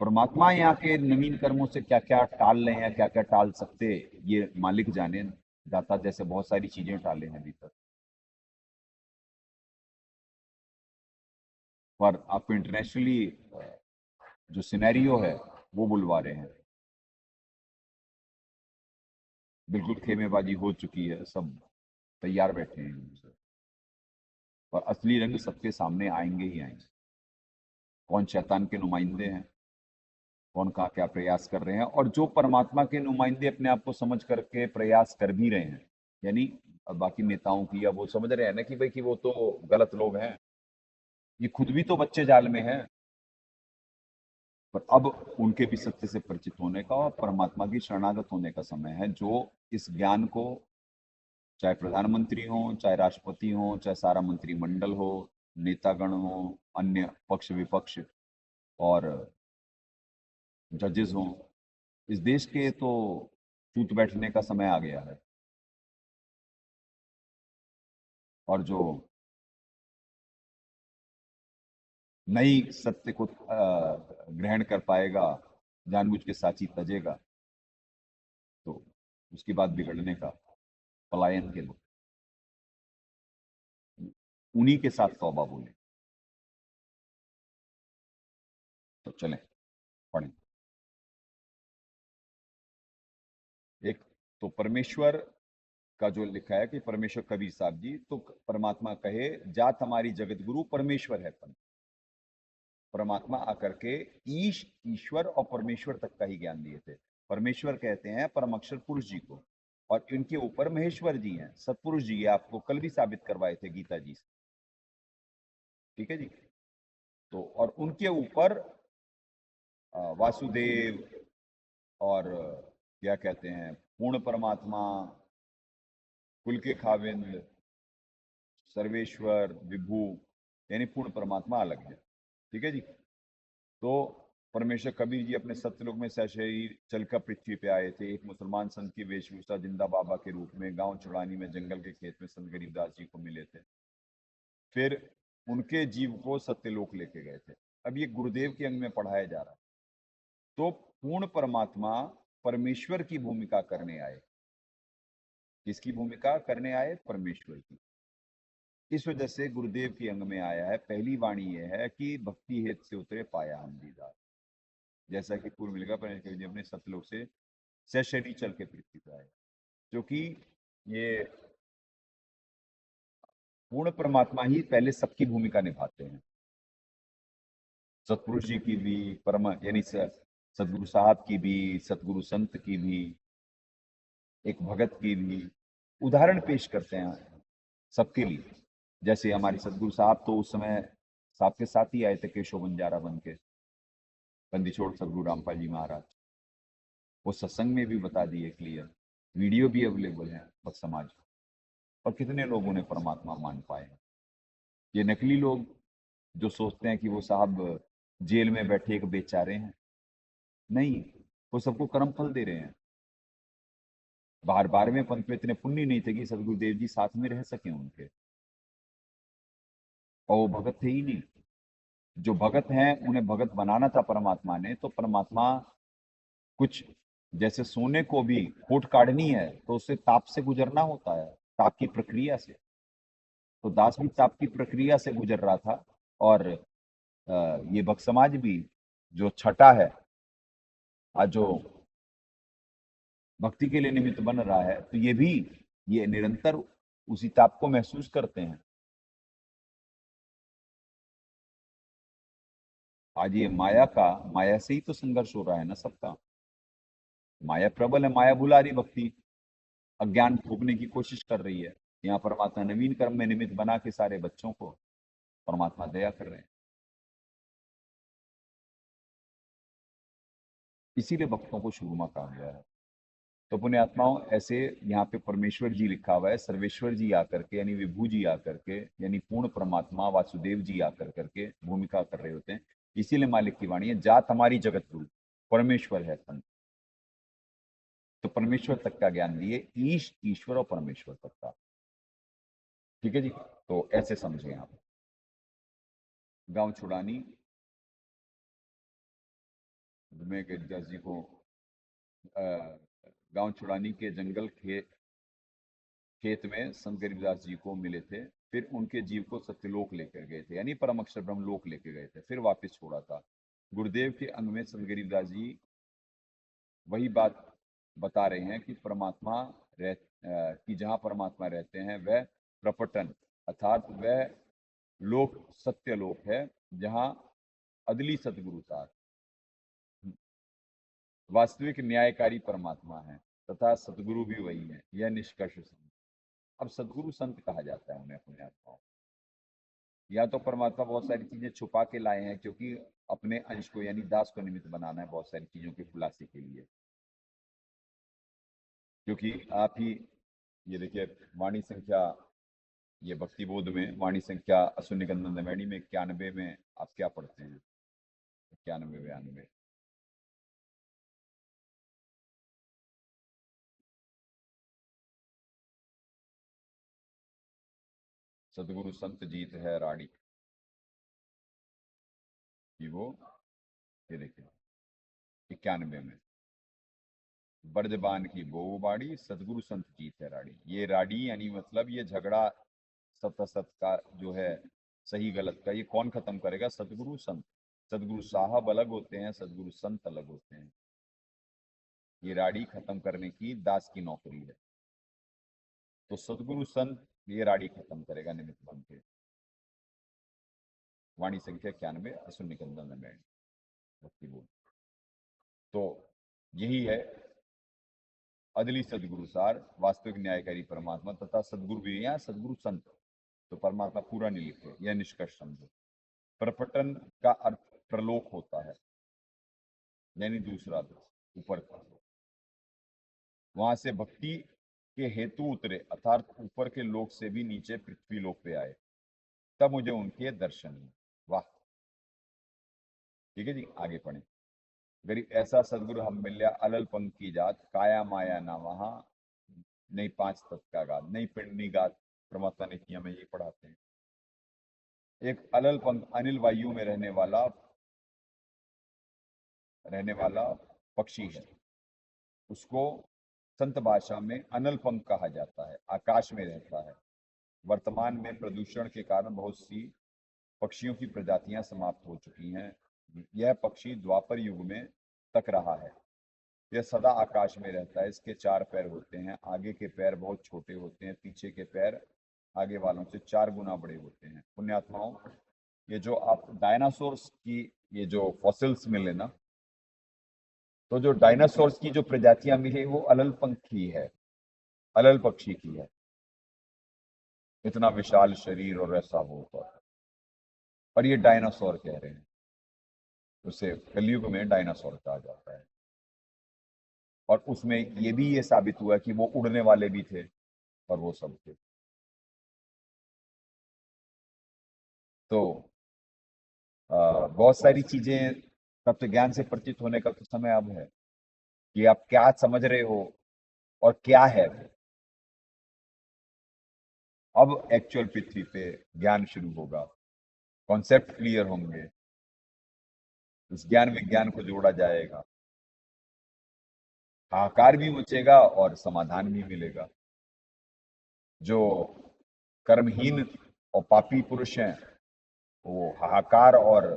Speaker 3: परमात्मा यहाँ के नवीन कर्मों से क्या क्या टाल रहे हैं, क्या क्या टाल सकते, ये मालिक जाने। दाता जैसे बहुत सारी चीजें टाले हैं अभी तक, पर आपको इंटरनेशनली जो सिनेरियो है वो बुलवा रहे हैं। बिल्कुल खेमेबाजी हो चुकी है, सब तैयार बैठे हैं, और असली रंग सबके सामने आएंगे ही आएंगे। कौन शैतान के नुमाइंदे हैं, कौन कहाँ क्या प्रयास कर रहे हैं, और जो परमात्मा के नुमाइंदे अपने आप को समझ करके प्रयास कर भी रहे हैं, यानी बाकी नेताओं की, या वो समझ रहे हैं ना कि भाई कि वो तो गलत लोग हैं, ये खुद भी तो बच्चे जाल में हैं, पर अब उनके भी सत्य से परिचित होने का और परमात्मा की शरणागत होने का समय है। जो इस ज्ञान को, चाहे प्रधानमंत्री हो, चाहे राष्ट्रपति हो, चाहे सारा मंत्रिमंडल हो, नेतागण हो, अन्य पक्ष विपक्ष और जजेस हो, इस देश के तो टूट बैठने का समय आ गया है। और जो नई सत्य को ग्रहण कर पाएगा, जानबूझ के साची तजेगा, तो उसकी बात बिगड़ने का, पलायन के लोग उन्हीं के साथ तौबा बोले। तो चलें पढ़ें। एक तो परमेश्वर का जो लिखा है कि परमेश्वर, कबीर साहब जी, तो परमात्मा कहे जात हमारी जगत गुरु परमेश्वर है। परमात्मा आकर के ईश्वर और परमेश्वर तक का ही ज्ञान दिए थे। परमेश्वर कहते हैं परम अक्षर पुरुष जी को, और इनके ऊपर महेश्वर जी हैं, सतपुरुष जी, आपको कल भी साबित करवाए थे गीता जी से, ठीक है जी। तो और उनके ऊपर वासुदेव और क्या कहते हैं, पूर्ण परमात्मा, कुल के खाविंद, सर्वेश्वर, विभु, यानी पूर्ण परमात्मा अलग है, ठीक है जी। तो परमेश्वर कबीर जी अपने सत्यलोक में सशरीर चलकर पृथ्वी पे आए थे। एक मुसलमान संत की वेशभूषा जिंदा बाबा के रूप में गांव चुड़ानी में जंगल के खेत में संत गरीबदास जी को मिले थे। फिर उनके जीव को सत्यलोक लेके गए थे। अब ये गुरुदेव के अंग में पढ़ाया जा रहा है। तो पूर्ण परमात्मा परमेश्वर की भूमिका करने आए। किसकी भूमिका करने आए? परमेश्वर की। इस वजह से गुरुदेव के अंग में आया है। पहली वाणी यह है कि भक्ति हेत से उतरे पाया हम दीदार, जैसा कि पूर्व मिलेगा परमेश्वर जी अपने सत्यलोक से सशरीर चल के पृथ्वी पर आए, क्योंकि ये पूर्ण परमात्मा ही पहले सबकी भूमिका निभाते हैं। सतपुरुष जी की भी, परम यानी सदगुरु साहब की भी, सतगुरु संत की भी, एक भगत की भी उदाहरण पेश करते हैं सबके लिए। जैसे हमारे सतगुरु साहब तो उस समय साहब के साथ ही आए थे, केशव बंजारा बन के, बंदीछोड़ सतगुरु रामपाल जी महाराज। वो सत्संग में भी बता दिए क्लियर, वीडियो भी अवेलेबल है भक्त समाज। और कितने लोग उन्हें परमात्मा मान पाए। ये नकली लोग जो सोचते हैं कि वो साहब जेल में बैठे एक बेचारे हैं, नहीं, वो सबको कर्म फल दे रहे हैं। बार 12वें पंथ में इतने पुण्य नहीं थे कि सदगुरुदेव जी साथ में रह सके उनके, और वो भगत थे ही नहीं। जो भगत हैं उन्हें भगत बनाना था परमात्मा ने, तो परमात्मा कुछ जैसे सोने को भी खोट काढ़नी है तो उससे ताप से गुजरना होता है, ताप की प्रक्रिया से। तो दास भी ताप की प्रक्रिया से गुजर रहा था, और ये भक्त समाज भी जो छठा है, आज जो भक्ति के लिए निमित्त बन रहा है, तो ये भी ये निरंतर उसी ताप को महसूस करते हैं। आज ये माया से ही तो संघर्ष हो रहा है ना सबका। माया प्रबल है, माया भुला रही भक्ति, अज्ञान थोपने की कोशिश कर रही है। यहाँ परमात्मा नवीन कर्म में निमित्त बना के सारे बच्चों को परमात्मा दया कर रहे हैं। इसीलिए भक्तों को शुरुमा कहा गया है। तो पुण्यात्माओं, ऐसे यहाँ पे परमेश्वर जी लिखा हुआ है, सर्वेश्वर जी आकर के, यानी विभू जी आकर के, यानी पूर्ण परमात्मा वासुदेव जी आकर करके भूमिका कर रहे होते हैं। इसीलिए मालिक की वाणी है, जात हमारी जगत गुरु, परमेश्वर है संत। तो परमेश्वर तक का ज्ञान दिए, ईश्वर और परमेश्वर तक का। ठीक है जी। तो ऐसे समझे आप। गांव छुड़ानी में गिरदास जी को गांव छुड़ानी के जंगल खेत में संत गरीबदास जी को मिले थे। फिर उनके जीव को सत्यलोक लेकर गए थे, यानी परम अक्षर ब्रह्म लोक लेकर गए थे, फिर वापस छोड़ा था। गुरुदेव के अंग में संत गरीबदास जी वही बात बता रहे हैं कि कि जहाँ परमात्मा रहते हैं वह प्रपटन, अर्थात वह लोक सत्य लोक है, जहाँ अदली सतगुरु सार वास्तविक न्यायकारी परमात्मा है, तथा सतगुरु भी वही है। यह निष्कर्ष संत। अब सतगुरु संत कहा जाता है उन्हें अपने आत्माओं। या तो परमात्मा बहुत सारी चीजें छुपा के लाए हैं, क्योंकि अपने अंश को यानी दास को निमित्त बनाना है बहुत सारी चीजों की खुलासे के लिए। क्योंकि आप ही ये देखिए, वाणी संख्या, ये भक्ति बोध में वाणी संख्या अशून्यगंधन दमैणी में 91 में आप क्या पढ़ते हैं? 91 92 सदगुरु संत जीत है राड़ी कि वो, ये देखिए 91 में, बर्जबान की बो बाड़ी, सदगुरु संत जीत है राड़ी। ये राड़ी यानी मतलब ये झगड़ा सत का जो है, सही गलत का, ये कौन खत्म करेगा? सदगुरु संत। सदगुरु साहब अलग होते हैं, सदगुरु संत अलग होते हैं। ये राड़ी खत्म करने की दास की नौकरी है। तो सदगुरु संत ये राड़ी खत्म करेगा निमित्त बन के। वाणी संख्या 91 अशून्यगंधन में भक्ति बोल। तो यही है अदली सदगुरु सार, वास्तविक न्यायकारी परमात्मा तथा सदगुरु भी। यहाँ सदगुरु संत तो परमात्मा पूरा नहीं लिखे, यह निष्कर्ष समझो। प्रपटन का अर्थ प्रलोक होता है, यानी दूसरा ऊपर का। वहां से भक्ति के हेतु उतरे, अर्थात ऊपर के लोक से भी नीचे पृथ्वी लोक पे आए, तब मुझे उनके दर्शन हुए। वाह। ठीक है जी, आगे पढ़े। गरीब ऐसा सदगुरु हम मिल्या, अलल पंख की जात, काया माया ना वहां, नहीं पांच तत्व का गात, नहीं पिंडनी गात। परमात्मा ने किया में ये पढ़ाते हैं। एक अलल पंख, अनिल वायु में रहने वाला पक्षी है, उसको संत भाषा में अनल पंख कहा जाता है, आकाश में रहता है। वर्तमान में प्रदूषण के कारण बहुत सी पक्षियों की प्रजातियां समाप्त हो चुकी हैं। यह पक्षी द्वापर युग में तक रहा है। यह सदा आकाश में रहता है। इसके 4 पैर होते हैं, आगे के पैर बहुत छोटे होते हैं, पीछे के पैर आगे वालों से 4 गुना बड़े होते हैं। पुण्यात्माओं, ये जो आप डायनासोर्स की ये जो फॉसिल्स मिले ना, तो जो डायनासोर्स की जो प्रजातियां मिली वो अलल पंखी है, अलल पक्षी की है। इतना विशाल शरीर और ऐसा होता है, और ये डायनासोर कह रहे हैं। उसे कलयुग में डायनासोर कहा जाता है। और उसमें ये भी ये साबित हुआ कि वो उड़ने वाले भी थे और वो सब थे। तो बहुत सारी चीजें तत्व ज्ञान से परिचित होने का तो समय अब है कि आप क्या समझ रहे हो और क्या है। अब एक्चुअल पृथ्वी पे ज्ञान शुरू होगा, कॉन्सेप्ट क्लियर होंगे, इस ज्ञान विज्ञान को जोड़ा जाएगा। हाहाकार भी मचेगा और समाधान भी मिलेगा। जो कर्महीन और पापी पुरुष हैं वो हाहाकार और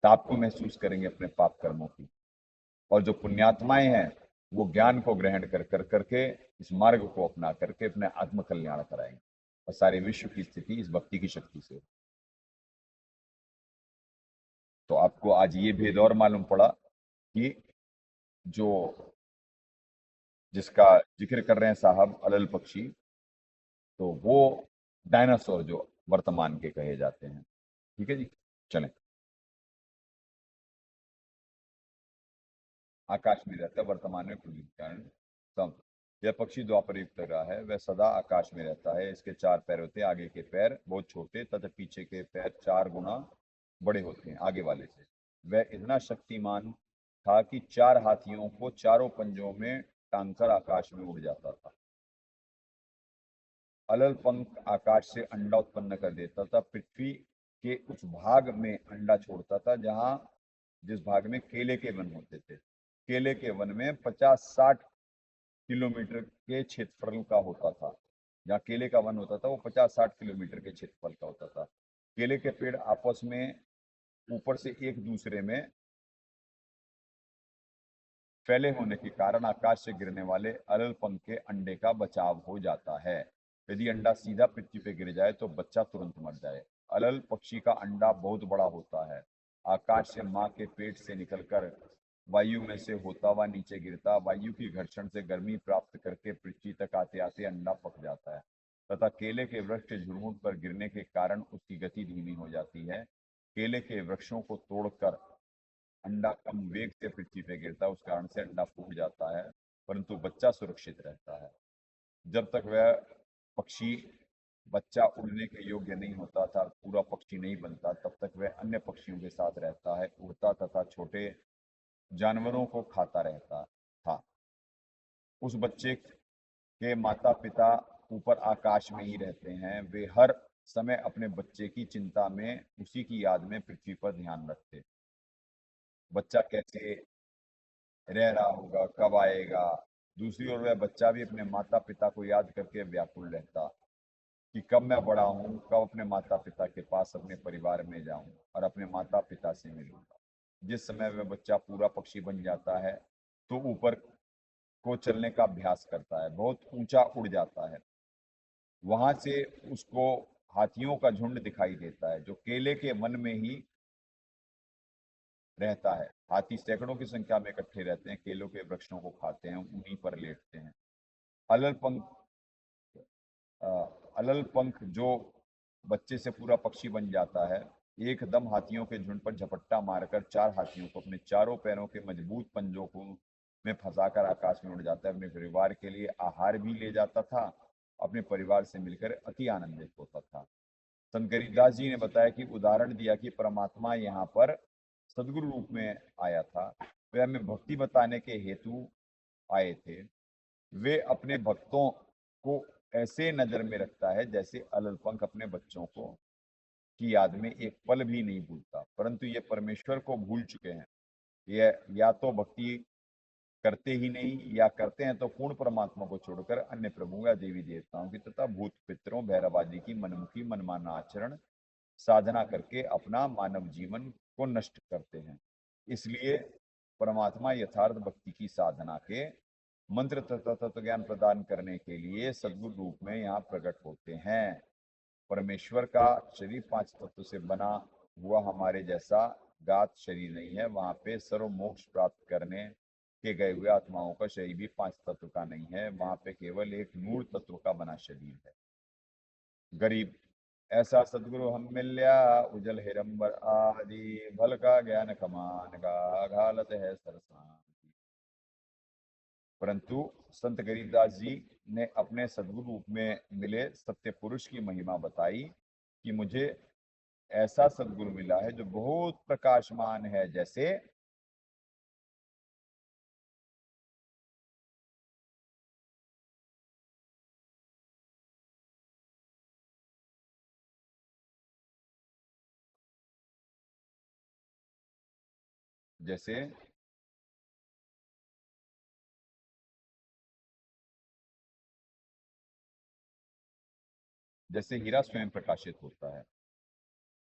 Speaker 3: ताप को महसूस करेंगे अपने पाप कर्मों की, और जो पुण्यात्माएं हैं वो ज्ञान को ग्रहण कर कर करके इस मार्ग को अपना करके अपने आत्म कल्याण कराएंगे, और सारे विश्व की स्थिति इस भक्ति की शक्ति से। तो आपको आज ये भेद और मालूम पड़ा कि जो जिसका जिक्र कर रहे हैं साहब अलल पक्षी, तो वो डायनासोर जो वर्तमान के कहे जाते हैं। ठीक है जी, चलें। आकाश में रहता है, वर्तमान में पृथ्वी के कारण सम। यह पक्षी द्वापर युग तक रहा है, वह सदा आकाश में रहता है। इसके 4 पैर होते हैं, आगे के पैर बहुत छोटे तथा पीछे के पैर 4 गुना बड़े होते हैं आगे वाले से। वह इतना शक्तिमान था कि 4 हाथियों को चारों पंजों में टांगकर आकाश में उड़ जाता था। अलल पंख आकाश से अंडा उत्पन्न कर देता था, पृथ्वी के उस भाग में अंडा छोड़ता था जहां जिस भाग में केले के वन होते थे। केले के वन में 50-60 किलोमीटर के क्षेत्रफल का होता था। जहाँ केले का वन होता था वो 50-60 किलोमीटर के क्षेत्रफल का होता था। केले के पेड़ आपस में ऊपर से एक दूसरे में फैले होने के कारण आकाश से गिरने वाले अलल पंख के अंडे का बचाव हो जाता है। यदि अंडा सीधा पृथ्वी पे गिर जाए तो बच्चा तुरंत मर जाए। अलल पक्षी का अंडा बहुत बड़ा होता है, आकाश से माँ के पेट से निकलकर वायु में से होता हुआ नीचे गिरता, वायु की घर्षण से गर्मी प्राप्त करके पृथ्वी तक आते आते अंडा पक जाता है तथा केले के वृक्ष के झुरमुट पर गिरने के कारण उसकी गति धीमी हो जाती है। केले के वृक्षों को तोड़कर अंडा कम वेग से पृथ्वी पे गिरता है, उस कारण से अंडा फूट जाता है, परंतु बच्चा सुरक्षित रहता है। जब तक वह पक्षी बच्चा उड़ने के योग्य नहीं होता था, पूरा पक्षी नहीं बनता, तब तक वह अन्य पक्षियों के साथ रहता है, उड़ता तथा छोटे जानवरों को खाता रहता था। उस बच्चे के माता पिता ऊपर आकाश में ही रहते हैं, वे हर समय अपने बच्चे की चिंता में उसी की याद में पृथ्वी पर ध्यान रखते। बच्चा कैसे रह रहा होगा, कब आएगा। दूसरी ओर वह बच्चा भी अपने माता पिता को याद करके व्याकुल रहता कि कब मैं बड़ा हूँ, कब अपने माता पिता के पास अपने परिवार में जाऊं और अपने माता पिता से मिलूंगा। जिस समय वह बच्चा पूरा पक्षी बन जाता है तो ऊपर को चलने का अभ्यास करता है, बहुत ऊंचा उड़ जाता है। वहां से उसको हाथियों का झुंड दिखाई देता है जो केले के वन में ही रहता है। हाथी सैकड़ों की संख्या में इकट्ठे रहते हैं, केलों के वृक्षों को खाते हैं, उन्हीं पर लेटते हैं। अलल पंख अलल पंख जो बच्चे से पूरा पक्षी बन जाता है, एकदम हाथियों के झुंड पर झपट्टा मारकर 4 हाथियों को अपने चारों पैरों के मजबूत पंजों को में फंसाकर आकाश में उड़ जाता है। अपने परिवार के लिए आहार भी ले जाता था, अपने परिवार से मिलकर अति आनंदित होता था। संत गरीबदास जी ने बताया कि उदाहरण दिया कि परमात्मा यहाँ पर सदगुरु रूप में आया था, वे हमें भक्ति बताने के हेतु आए थे। वे अपने भक्तों को ऐसे नजर में रखता है जैसे अललपंख अपने बच्चों को की याद में एक पल भी नहीं भूलता, परंतु ये परमेश्वर को भूल चुके हैं। ये या तो भक्ति करते ही नहीं, या करते हैं तो पूर्ण परमात्मा को छोड़कर अन्य प्रभु या देवी देवताओं की तथा भूत पितरों भैरव आदि की मनमुखी मनमाना आचरण साधना करके अपना मानव जीवन को नष्ट करते हैं। इसलिए परमात्मा यथार्थ भक्ति की साधना के मंत्र तथा तत्व ज्ञान प्रदान करने के लिए सद्गुरु रूप में यहाँ प्रकट होते हैं। परमेश्वर का शरीर 5 तत्व से बना हुआ हमारे जैसा गात शरीर नहीं है। वहां पे सर्व मोक्ष प्राप्त करने के गए हुए आत्माओं का शरीर भी 5 तत्व का नहीं है, वहां पे केवल एक नूर तत्व का बना शरीर है। गरीब ऐसा सदगुरु हम मिल्या, उजल हिरंबर आदि भल का ज्ञान कमान का घालत है सरसान। परंतु संत गरीबदास जी ने अपने सदगुरु रूप में मिले सत्य पुरुष की महिमा बताई कि मुझे ऐसा सदगुरु मिला है जो बहुत प्रकाशमान है, जैसे जैसे जैसे हीरा स्वयं प्रकाशित होता है।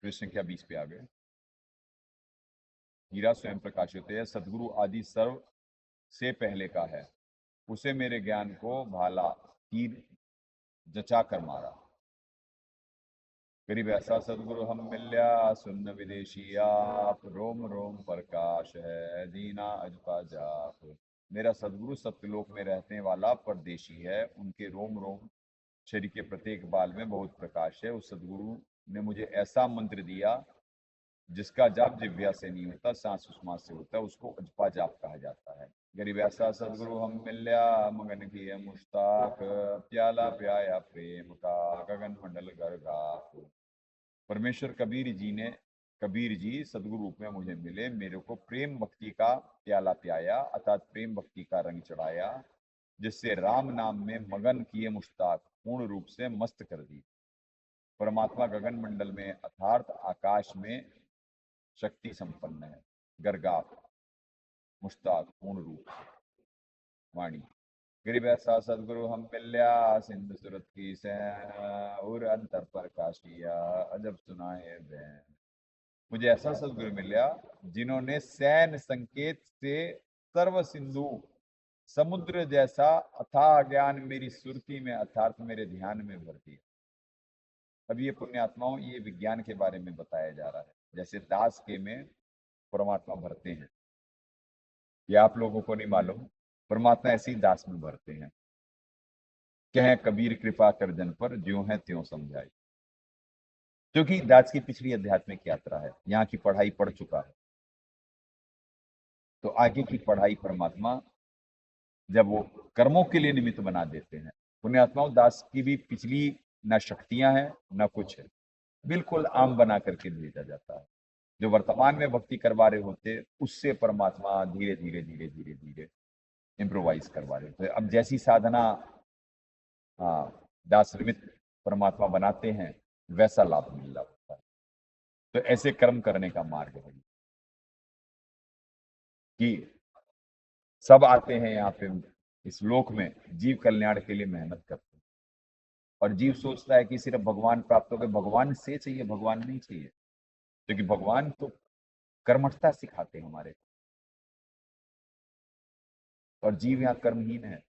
Speaker 3: फिर संख्या 20 पे आ गए। हीरा स्वयं प्रकाशित है, सदगुरु आदि सर्व से पहले का है, उसे मेरे ज्ञान को भाला तीर जचा कर मारा। गरीब ऐसा सदगुरु हम मिल्या, सुन्न विदेशी आप, रोम रोम प्रकाश है, दीना अजपा जाप। मेरा सदगुरु सत्यलोक में रहने वाला परदेशी है, उनके रोम रोम शरीर के प्रत्येक बाल में बहुत प्रकाश है। उस सदगुरु ने मुझे ऐसा मंत्र दिया जिसका जाप जिह्वा से नहीं होता, सांस उस्मा से होता है, उसको अजपा जाप कहा जाता है। गरीब ऐसा सदगुरु हम मिल्या, मगन की है मुश्ताक, प्याला प्याया प्रेम का, गगन मंडल गर्गाप। परमेश्वर कबीर जी सदगुरु रूप में मुझे मिले, मेरे को प्रेम भक्ति का प्याला पियाया, अर्थात प्रेम भक्ति का रंग चढ़ाया, जिससे राम नाम में मगन किए मुश्ताक, पूर्ण रूप से मस्त कर दी। परमात्मा गगन मंडल में अर्थात आकाश में शक्ति संपन्न है। गर्गाप मुश्ताक पूर्ण रूप वाणी। गरीब ऐसा सदगुरु हम मिल्या, सिंधु सुरत की सैन, और अंतर प्रकाशिया, अजब सुनाए बैन। मुझे ऐसा सदगुरु मिला जिन्होंने सैन संकेत से सर्व सिंधु समुद्र जैसा अथाह ज्ञान मेरी सुरती में अर्थात मेरे ध्यान में भर दिया। अब ये पुण्यात्माओं, ये विज्ञान के बारे में बताया जा रहा है। जैसे दास के में परमात्मा भरते हैं, ये आप लोगों को नहीं मालूम, परमात्मा ऐसे ही दास में भरते हैं। कहें कबीर कृपा कर जन पर, ज्यों है त्यों समझाई। क्योंकि दास की पिछली आध्यात्मिक यात्रा है, यहाँ की पढ़ाई पढ़ चुका है, तो आगे की पढ़ाई परमात्मा जब वो कर्मों के लिए निमित्त बना देते हैं। पुण्यात्माओं, दास की भी पिछली ना शक्तियां हैं ना कुछ है, बिल्कुल आम बना करके भेजा जाता है। जो वर्तमान में भक्ति करवा रहे होते, उससे परमात्मा धीरे धीरे धीरे धीरे धीरे इम्प्रोवाइज करवा रहे होते। अब जैसी साधना दास निमित्त परमात्मा बनाते हैं, वैसा लाभ मिल रहा होता है। तो ऐसे कर्म करने का मार्ग है कि सब आते हैं यहाँ पे इस लोक में जीव कल्याण के लिए मेहनत करते हैं, और जीव सोचता है कि सिर्फ भगवान प्राप्त हो गए। भगवान से चाहिए, भगवान नहीं चाहिए, क्योंकि भगवान तो कर्मठता सिखाते हैं हमारे, और जीव यहाँ कर्महीन है।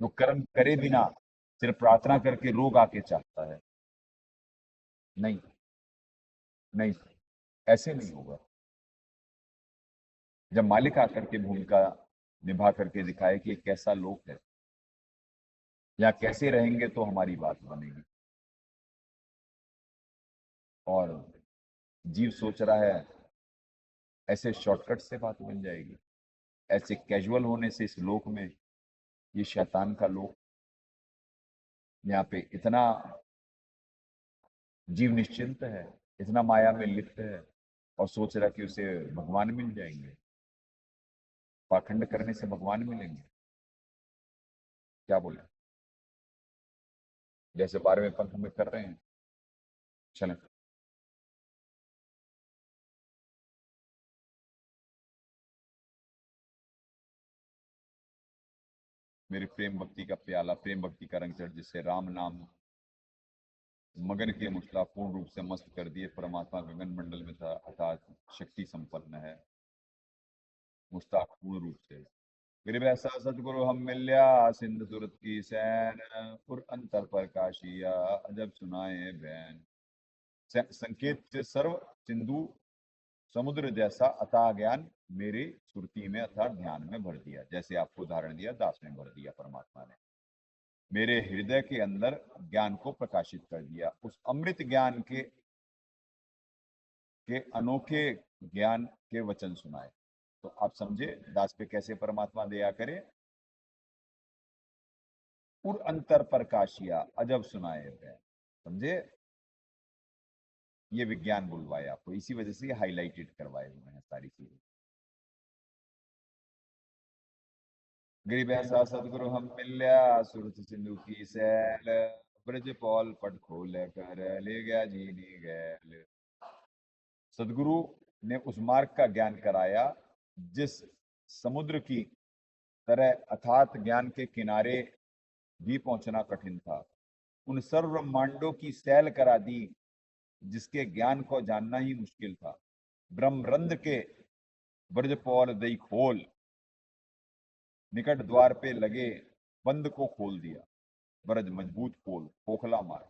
Speaker 3: वो कर्म करे बिना सिर्फ प्रार्थना करके रोग आके चाहता है। नहीं नहीं, ऐसे नहीं होगा। जब मालिक आकर के भूमिका निभा करके दिखाए कि कैसा लोक है, या कैसे रहेंगे तो हमारी बात बनेगी। और जीव सोच रहा है ऐसे शॉर्टकट से बात बन जाएगी, ऐसे कैजुअल होने से इस लोक में, ये शैतान का लोक, यहाँ पे इतना जीव निश्चिंत है, इतना माया में लिप्त है, और सोच रहा कि उसे भगवान मिल जाएंगे। पाखंड करने से भगवान मिलेंगे? क्या बोले? जैसे 12वें पंथ में कर रहे हैं, चलें। मेरी प्रेम भक्ति का प्याला, प्रेम भक्ति का रंग चढ़, जिससे राम नाम मगन के मुश्ताक पूर्ण रूप से मस्त कर दिए। परमात्मा गगन मंडल में था अर्थात शक्ति संपन्न है, मुश्ताक पूर्ण रूप से। गरीब ऐसा सतगुरु हम मिल्या, सिंधु सुरत की सैन, पुर अंतर प्रकाशिया, अजब सुनाए बैन। संकेत से सर्व सिंधु समुद्र जैसा अथाह ज्ञान मेरी सुरती में अर्थात ध्यान में भर दिया। जैसे आपको उदाहरण दिया, दास में भर दिया परमात्मा ने, मेरे हृदय के अंदर ज्ञान को प्रकाशित कर दिया। उस अमृत ज्ञान के अनोखे ज्ञान के वचन सुनाए। तो आप समझे दास पे कैसे परमात्मा दया करे। उर अंतर प्रकाशिया, अजब सुनाए बैन। समझे? ये विज्ञान बुलवाए आपको, इसी वजह से हाईलाइटेड करवाए हुए हैं सारी चीजें। गरीब ऐसा सदगुरु हम मिल्या, सुरत सिंधु की सैल, ब्रज पौल पट खोल कर ले गया जीनी गैल। सदगुरु ने उस मार्ग का ज्ञान कराया जिस समुद्र की तरह अथात ज्ञान के किनारे भी पहुंचना कठिन था। उन सर्व ब्रह्मांडों की सैल करा दी जिसके ज्ञान को जानना ही मुश्किल था। ब्रह्मरंध्र के ब्रजपौल दई खोल, निकट द्वार पे लगे बंद को खोल दिया। ब्रज मजबूत खोल, खोखला मार।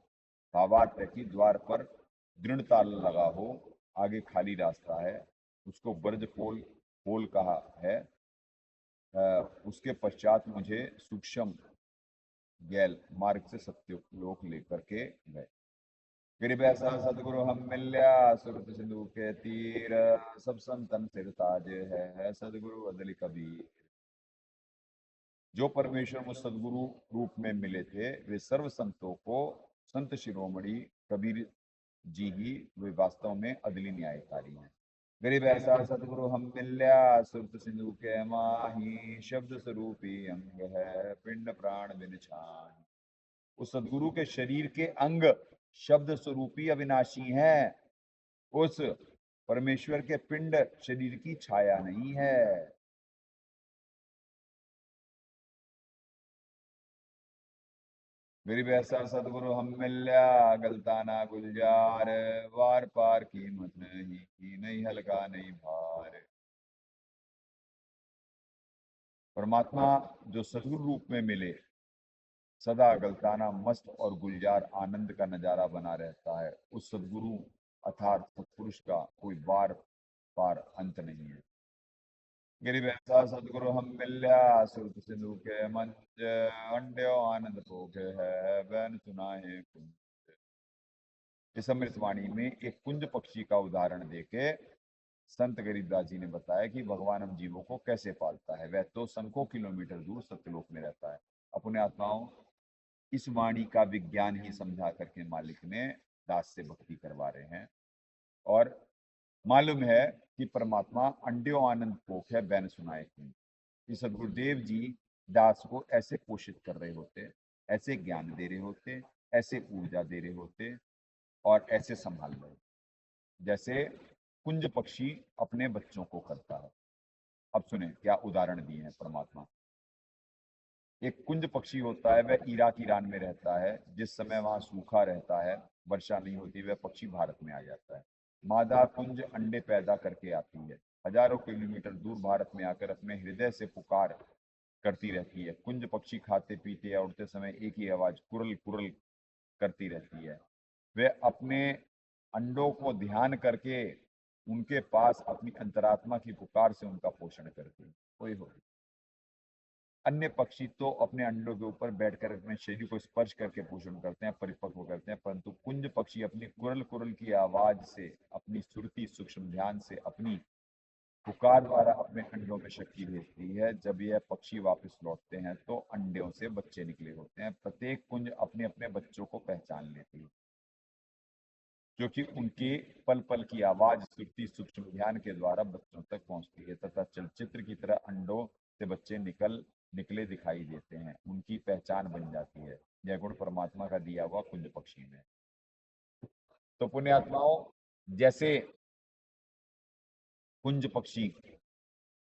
Speaker 3: भावार्थ है कि द्वार पर दृढ़ ताला लगा हो, आगे खाली रास्ता है, उसको ब्रज खोल खोल कहा है। उसके पश्चात मुझे सूक्ष्म गैल मार्ग से सत्यलोक लेकर के गए। गिरिभ ऐसा सदगुरु हम मिल्या, सुरत सिंधु के तीर, सब संतन सिर ताज है, सदगुरु अदली कबीर। जो परमेश्वर मुझ सदगुरु रूप में मिले थे, वे सर्व संतों को संत शिरोमणि कबीर जी ही वे वास्तव में अदली न्यायकारी हैं। गरीब ऐसा सदगुरु हम मिल्या, सुरत सिंधु के माही, शब्द स्वरूपी अंग है, पिंड प्राण बिन छान। उस सदगुरु के शरीर के अंग शब्द स्वरूपी अविनाशी हैं। उस परमेश्वर के पिंड शरीर की छाया नहीं है। गरीब ऐसा सदगुरु हम मिल्या, गलताना गुलजार, वार पार कीमत नहीं हल्का नहीं भार। परमात्मा जो सदगुरु रूप में मिले, सदा गलताना मस्त और गुलजार आनंद का नजारा बना रहता है। उस सदगुरु अर्थात सत्पुरुष का कोई बार पार अंत नहीं है। गिरिभ ऐसा सदगुरु हम मिल्या, सुरत सिंधु के मंज, अंड्यो आनंद भोग है, बैन सुनाए कुंज। इस अमृतवाणी में एक कुंज पक्षी का उदाहरण देके संत गरीबदास जी ने बताया कि भगवान हम जीवों को कैसे पालता है। वह तो सैकड़ों किलोमीटर दूर सत्यलोक में रहता है। अपने आत्माओं, इस वाणी का विज्ञान ही समझा करके मालिक ने दास से भक्ति करवा रहे हैं। और मालूम है कि परमात्मा अंड्यो आनंद पोख है, बैन सुनाए कुंज। कि सदगुरुदेव जी दास को ऐसे पोषित कर रहे होते, ऐसे ज्ञान दे रहे होते, ऐसे ऊर्जा दे रहे होते और ऐसे संभाल रहे, जैसे कुंज पक्षी अपने बच्चों को करता है। अब सुने क्या उदाहरण दिए हैं परमात्मा। एक कुंज पक्षी होता है, वह इराक ईरान में रहता है। जिस समय वहां सूखा रहता है, वर्षा नहीं होती, वह पक्षी भारत में आ जाता है। मादा कुंज अंडे पैदा करके आती है, हजारों किलोमीटर दूर भारत में आकर अपने हृदय से पुकार करती रहती है। कुंज पक्षी खाते पीते या उड़ते समय एक ही आवाज कुरल कुरल करती रहती है। वे अपने अंडों को ध्यान करके उनके पास अपनी अंतरात्मा की पुकार से उनका पोषण करती है। कोई हो, अन्य पक्षी तो अपने अंडों के ऊपर बैठकर अपने शरीर को स्पर्श करके पोषण करते हैं, परिपक्व करते हैं, परंतु कुंज पक्षी अपनी कुरल कुरल की आवाज से, अपनी सुरती सूक्ष्म ध्यान से, अपनी पुकार द्वारा अपने अंडों में शक्ति भेजती है। जब यह पक्षी वापस लौटते हैं तो अंडों से बच्चे निकले होते हैं। प्रत्येक कुंज अपने अपने बच्चों को पहचान लेती है, क्योंकि उनके पल पल की आवाज सुरती सूक्ष्म ध्यान के द्वारा बच्चों तक पहुंचती है तथा चलचित्र की तरह अंडों से बच्चे निकले दिखाई देते हैं, उनकी पहचान बन जाती है। यह गुण परमात्मा का दिया हुआ कुंज पक्षी में। तो पुण्यात्माओं, जैसे कुंज पक्षी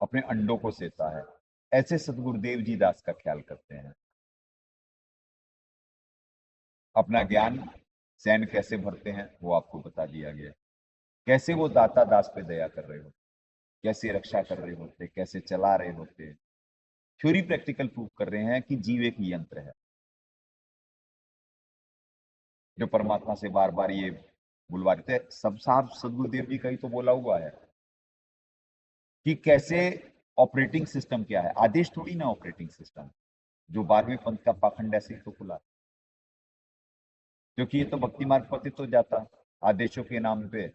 Speaker 3: अपने अंडों को सेता है, ऐसे सदगुरुदेव जी दास का ख्याल करते हैं। अपना ज्ञान सैन कैसे भरते हैं वो आपको बता दिया गया। कैसे वो दाता दास पे दया कर रहे होते, कैसे रक्षा कर रहे होते, कैसे चला रहे होते। थ्योरी प्रैक्टिकल प्रूव कर रहे हैं कि जीव एक यंत्र है जो परमात्मा से बार बार ये बुलवा रहे थे। सब साहब सदगुरुदेव जी का ही तो बोला हुआ है कि कैसे ऑपरेटिंग सिस्टम क्या है। आदेश थोड़ी ना ऑपरेटिंग सिस्टम, जो 12वें पंथ का पाखंड ऐसे ही तो खुला, क्योंकि ये तो भक्ति मार्ग पर तो जाता आदेशों के नाम पे।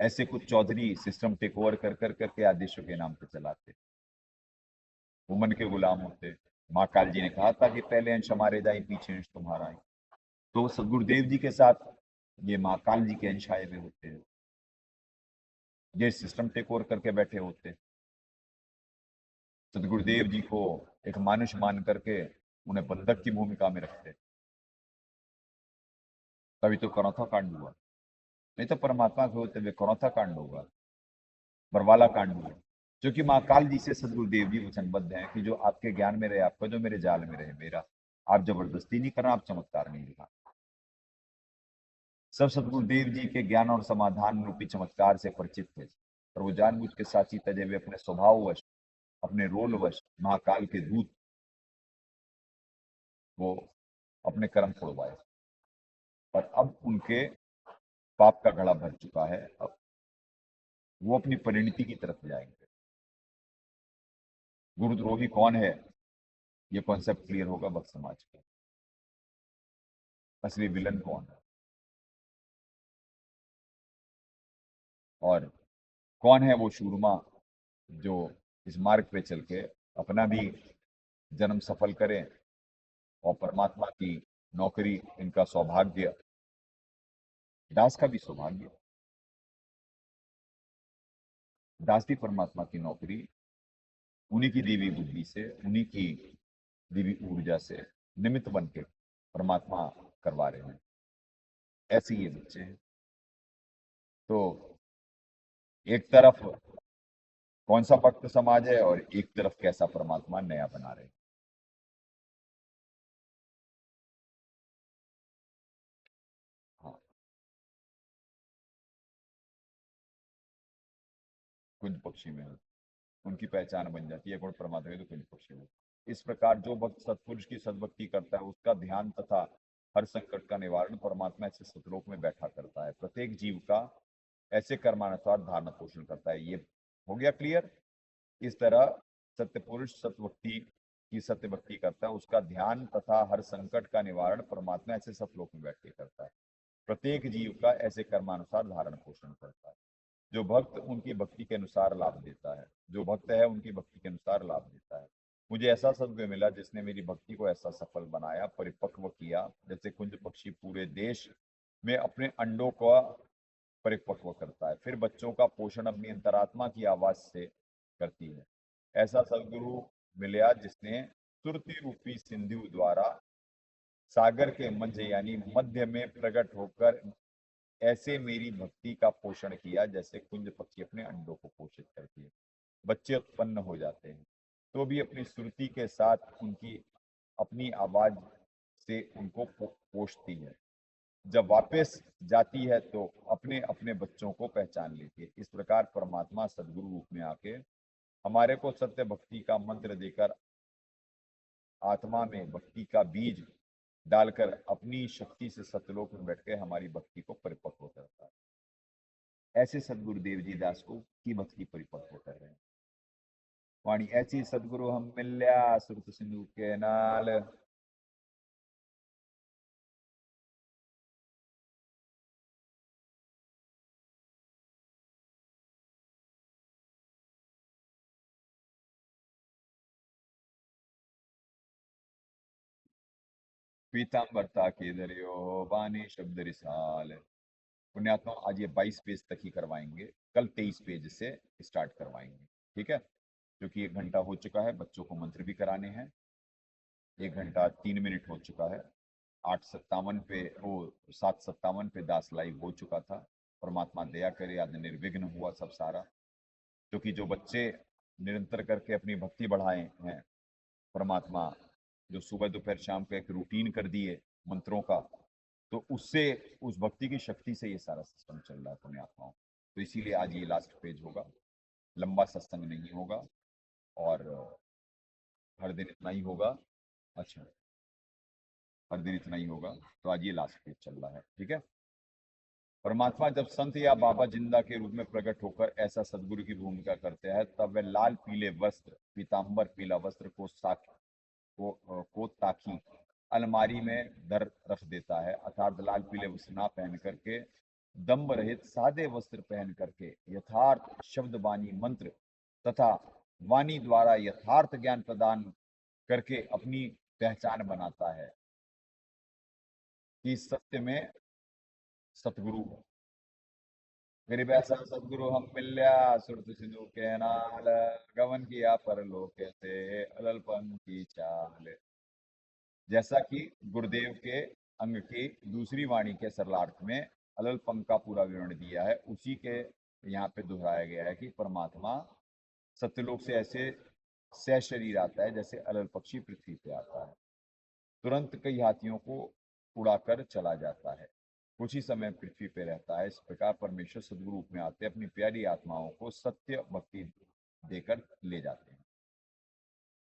Speaker 3: ऐसे कुछ चौधरी सिस्टम टेक ओवर कर करके आदेशों के नाम पे चलाते, वो मन के गुलाम होते। माँ काल जी ने कहा था कि पहले अंश हमारे जाए, पीछे अंश तुम्हारा है। तो सदगुरुदेव जी के साथ ये माँ काल जी के अंश आए हुए होते हैं, ये सिस्टम टेक ओवर करके बैठे होते। सदगुरुदेव जी को एक मानुष मान करके उन्हें बंधक की भूमिका में रखते, तभी तो करौथा कांड हुआ। नहीं तो परमात्मा के होते हुए करौथा कांड होगा, बरवाला कांड हुआ। क्योंकि माँ काल जी से सदगुरुदेव जी वचनबद्ध हैं कि जो आपके ज्ञान में रहे आपका, जो मेरे जाल में रहे मेरा। आप जबरदस्ती नहीं कर रहे, आप चमत्कार नहीं दिखा। सब सदगुरुदेव जी के ज्ञान और समाधान रूपी चमत्कार से परिचित थे, पर वो जानबूझ के साची तजे हुए अपने स्वभाववश, अपने रोलवश महाकाल के दूत वो अपने कर्म छोड़वाए। पर अब उनके पाप का घड़ा भर चुका है, अब वो अपनी परिणति की तरफ जाएंगे। गुरुद्रोही कौन है, ये कॉन्सेप्ट क्लियर होगा भक्त समाज को। असली विलन कौन है और कौन है वो शूरमा जो इस मार्ग पे चल के अपना भी जन्म सफल करें और परमात्मा की नौकरी, इनका सौभाग्य, दास का भी सौभाग्य, दास भी परमात्मा की नौकरी उन्हीं की देवी बुद्धि से, उन्हीं की देवी ऊर्जा से निमित्त बन के परमात्मा करवा रहे हैं। ऐसे ये बच्चे हैं। तो एक तरफ कौन सा भक्त समाज है और एक तरफ कैसा परमात्मा नया बना रहे हैं। हाँ, कुंज पक्षी में उनकी पहचान बन जाती है, गुण परमात्मा की तो कुंज पक्षी में। इस प्रकार जो भक्त सत्पुरुष की सद्भक्ति करता है, उसका ध्यान तथा हर संकट का निवारण परमात्मा ऐसे सतलोक में बैठा करता है। प्रत्येक जीव का ऐसे कर्मानुसार धारण पोषण करता है। ये हो गया क्लियर। इस तरह सत्य पुरुष सत्भक्ति की सत्य भक्ति करता है, उसका ध्यान तथा हर संकट का निवारण परमात्मा ऐसे सतलोक में बैठ के करता है। प्रत्येक जीव का ऐसे कर्मानुसार धारण पोषण करता है। जो भक्त उनकी भक्ति के अनुसार लाभ देता है, जो भक्त है उनकी भक्ति के अनुसार लाभ देता है। मुझे ऐसा सद्गुरु मिला जिसने मेरी भक्ति को ऐसा सफल बनाया, परिपक्व किया, जैसे कुंज पक्षी पूरे देश में अपने अंडों का परिपक्व करता है, फिर बच्चों का पोषण अपनी अंतरात्मा की आवाज से करती है। ऐसा सद्गुरु मिला जिसने सुरति रूपी सिंधु द्वारा सागर के मध्य यानी मध्य में प्रकट होकर ऐसे मेरी भक्ति का पोषण किया, जैसे कुंज पक्षी अपने अंडों को पोषित करती है। बच्चे उत्पन्न हो जाते हैं तो भी अपनी श्रुति के साथ उनकी अपनी आवाज से उनको पोषती है। जब वापस जाती है तो अपने अपने बच्चों को पहचान लेती है। इस प्रकार परमात्मा सदगुरु रूप में आके हमारे को सत्य भक्ति का मंत्र देकर आत्मा में भक्ति का बीज डालकर अपनी शक्ति से सतलोक में बैठ के हमारी भक्ति को परिपक्व करता है। ऐसे सदगुरुदेव जी दास को की भक्ति परिपक्व कर रहे हैं। वाणी ऐसी सदगुरु हम मिल्या सुरत सिंधु के नाल। पीताम्बरता के दरियो बानी शब्द रिसाल। पुण्यात्मा आज ये 22 पेज तक ही करवाएंगे, कल 23 पेज से स्टार्ट करवाएंगे। ठीक है, क्योंकि 1 घंटा हो चुका है, बच्चों को मंत्र भी कराने हैं। 1 घंटा 3 मिनट हो चुका है। 8:57 पे वो 7:57 पे दास लाइव हो चुका था। परमात्मा दया करे आज निर्विघ्न हुआ सब सारा, क्योंकि जो बच्चे निरंतर करके अपनी भक्ति बढ़ाए हैं, परमात्मा जो सुबह दोपहर शाम का एक रूटीन कर दिए मंत्रों का, तो उससे उस भक्ति की शक्ति से ये सारा सिस्टम चल रहा है पुण्यात्माओं। तो इसीलिए आज ये लास्ट पेज होगा, लंबा सत्संग नहीं होगा और हर दिन इतना ही होगा। अच्छा, हर दिन इतना ही होगा, तो आज ये लास्ट पेज चल रहा है। ठीक है। परमात्मा जब संत या बाबा जिंदा के रूप में प्रकट होकर ऐसा सदगुरु की भूमिका करते हैं, तब वह लाल पीले वस्त्र, पीताम्बर पीला वस्त्र को ताकि अलमारी में रख देता है, अर्थात लाल पीले वस्त्र ना पहन करके दम्भ रहित सादे वस्त्र पहन करके यथार्थ शब्द वाणी मंत्र तथा वाणी द्वारा यथार्थ ज्ञान प्रदान करके अपनी पहचान बनाता है कि सत्य में सतगुरु गरीब ऐसा सदगुरु हम मिल्या सुरत सिंधु के नाल। गवन किया परलोक से अललपन की चाल। जैसा कि गुरुदेव के अंग की दूसरी वाणी के सरलार्थ में अललपन का पूरा विवरण दिया है, उसी के यहाँ पे दोहराया गया है कि परमात्मा सत्यलोक से ऐसे सह शरीर आता है जैसे अलल पक्षी पृथ्वी पे आता है। तुरंत कई हाथियों को उड़ाकर चला जाता है, कुछ ही समय पृथ्वी पे रहता है। इस प्रकार परमेश्वर सद्गुरु रूप में आते अपनी प्यारी आत्माओं को सत्य भक्ति देकर ले जाते हैं।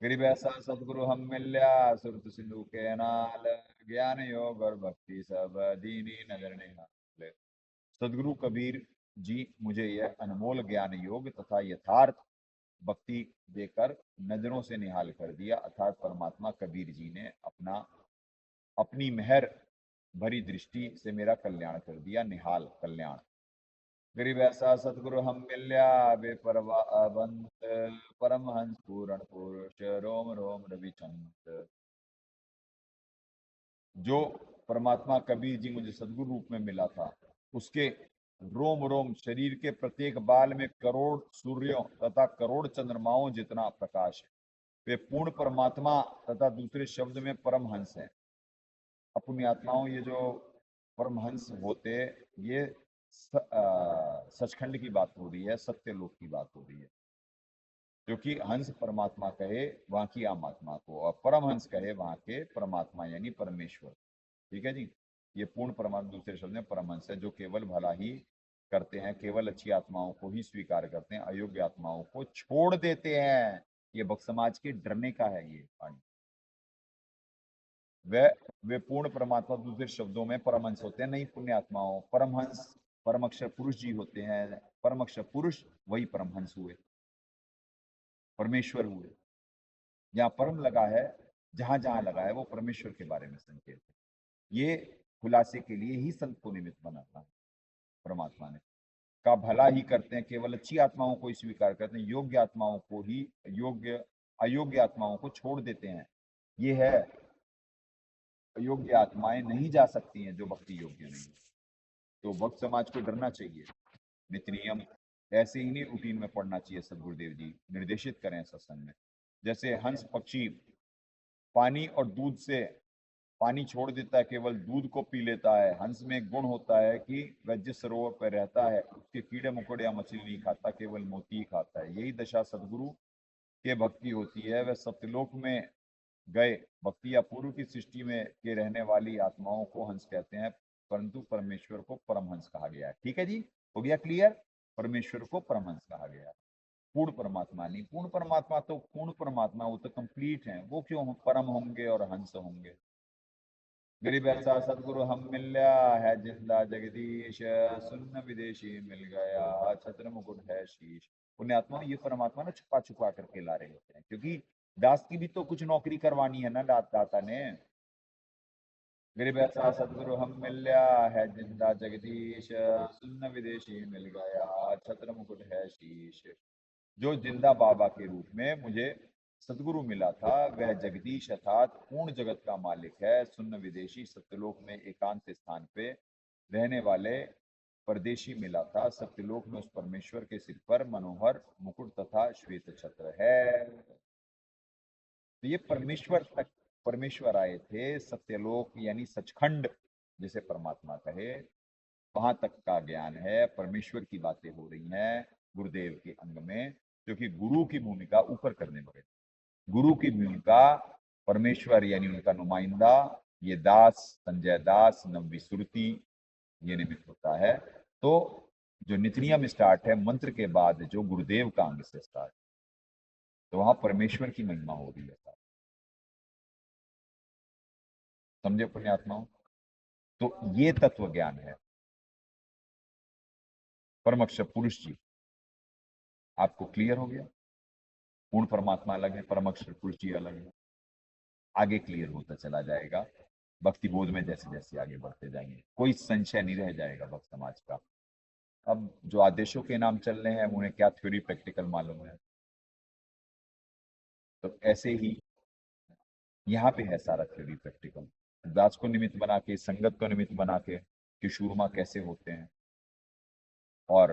Speaker 3: गरीब ऐसा सतगुरु हम मिल्या सुरत सिंधु के नाल, ज्ञान योग और भक्ति सब दीनी नजर निहाल। सदगुरु कबीर जी मुझे यह अनमोल ज्ञान योग तथा यथार्थ भक्ति देकर नजरों से निहाल कर दिया, अर्थात परमात्मा कबीर जी ने अपनी मेहर भरी दृष्टि से मेरा कल्याण कर दिया, निहाल कल्याण। गरीब ऐसा सतगुरु हम मिल्या बेपरवाहबंत, परमहंस पूर्ण पुरुष रोम रोम रविचंद। जो परमात्मा कबीर जी मुझे सदगुरु रूप में मिला था, उसके रोम रोम शरीर के प्रत्येक बाल में करोड़ सूर्यों तथा करोड़ चंद्रमाओं जितना प्रकाश है। वे पूर्ण परमात्मा तथा दूसरे शब्द में परमहंस है। अपनी आत्माओं, ये जो परमहंस होते, ये सचखंड की बात हो रही है, सत्यलोक की बात हो रही है। जो कि हंस परमात्मा कहे वहां की आम आत्मा को, और परमहंस कहे वहां के परमात्मा यानी परमेश्वर। ठीक है जी। ये पूर्ण परमात्मा दूसरे शब्द में परमहंस है, जो केवल भला ही करते हैं, केवल अच्छी आत्माओं को ही स्वीकार करते हैं, अयोग्य आत्माओं को छोड़ देते हैं। ये भक्त समाज के डरने का है ये वाणी। वे पूर्ण परमात्मा दूसरे शब्दों में परमहंस होते हैं, नहीं पुण्य आत्माओं। परमहंस परमअक्षर पुरुष जी होते हैं। परमअक्षर पुरुष वही परमहंस हुए, परमेश्वर हुए। जहाँ परम लगा है, जहां जहां लगा है, वो परमेश्वर के बारे में संकेत है। ये खुलासे के लिए ही संत को निमित्त बनाता है परमात्मा ने। का भला ही करते हैं, केवल अच्छी आत्माओं को ही स्वीकार करते हैं, योग्य आत्माओं को ही अयोग्य आत्माओं को छोड़ देते हैं। ये है, अयोग्य आत्माएं नहीं जा सकती हैं जो भक्ति योग्य नहीं। तो भक्त समाज को डरना चाहिए। नित्य नियम ऐसे ही नहीं रूटीन में पढ़ना चाहिए। सदगुरुदेव जी निर्देशित करें सत्संग में। जैसे हंस पक्षी पानी और दूध से पानी छोड़ देता है, केवल दूध को पी लेता है। हंस में एक गुण होता है कि वह जिस सरोवर पर रहता है उसके कीड़े मकोड़े या मछली नहीं खाता, केवल मोती ही खाता है। यही दशा सदगुरु के भक्ति होती है। वह सत्यलोक में गए भक्ति या पूर्व की सृष्टि में के रहने वाली आत्माओं को हंस कहते हैं, परंतु परमेश्वर को परमहंस कहा गया है। ठीक है जी, हो गया क्लियर? परमेश्वर को परमहंस कहा गया, पूर्ण परमात्मा नहीं। पूर्ण परमात्मा तो पूर्ण परमात्मा, वो तो कंप्लीट है, वो क्यों परम होंगे और हंस होंगे? गरीब ऐसा सदगुरु हम मिल्या है जिंदा जगदीश, सुन्न विदेशी मिल गया छत्र मुकुट है शीश। पुण्यात्मा, ये परमात्मा ना छुपा छुपा करके ला रहे होते हैं, क्योंकि दास की भी तो कुछ नौकरी करवानी है ना दाता ने। गरीब ऐसा सदगुरु हम मिल्या है जिंदा जगदीश, सुन्न विदेशी मिल गया छत्र मुकुट है शीश। जो जिंदा बाबा के रूप में मुझे सदगुरु मिला था, वह जगदीश अर्थात पूर्ण जगत का मालिक है। सुन्न विदेशी सत्यलोक में एकांत स्थान पे रहने वाले परदेशी मिला था। सत्यलोक में उस परमेश्वर के सिर पर मनोहर मुकुट तथा श्वेत छत्र है। तो ये परमेश्वर आए थे सत्यलोक यानी सचखंड, जिसे परमात्मा कहे, वहां तक का ज्ञान है। परमेश्वर की बातें हो रही हैं गुरुदेव के अंग में, जो कि गुरु की भूमिका ऊपर करने लगे। गुरु की भूमिका परमेश्वर यानी उनका नुमाइंदा, ये दास संजय दास नव्वी सुरती, ये निमित्त होता है। तो जो नित्य नियम स्टार्ट है मंत्र के बाद, जो गुरुदेव का अंग से स्टार्ट, तो वहां परमेश्वर की महिमा हो रही है। समझे पुण्यात्माओं? तो ये तत्व ज्ञान है। परमअक्षर पुरुष जी, आपको क्लियर हो गया? पूर्ण परमात्मा अलग है, परमअक्षर पुरुष जी अलग है। आगे क्लियर होता चला जाएगा भक्ति बोध में, जैसे जैसे आगे बढ़ते जाएंगे। कोई संशय नहीं रह जाएगा भक्त समाज का। अब जो आदेशों के नाम चल रहे हैं, उन्हें क्या थ्योरी प्रैक्टिकल मालूम है? तो ऐसे ही यहाँ पे है सारा थ्योरी प्रैक्टिकल। दास को निमित्त बना के, संगत को निमित्त बना के कि शूरमा कैसे होते हैं, और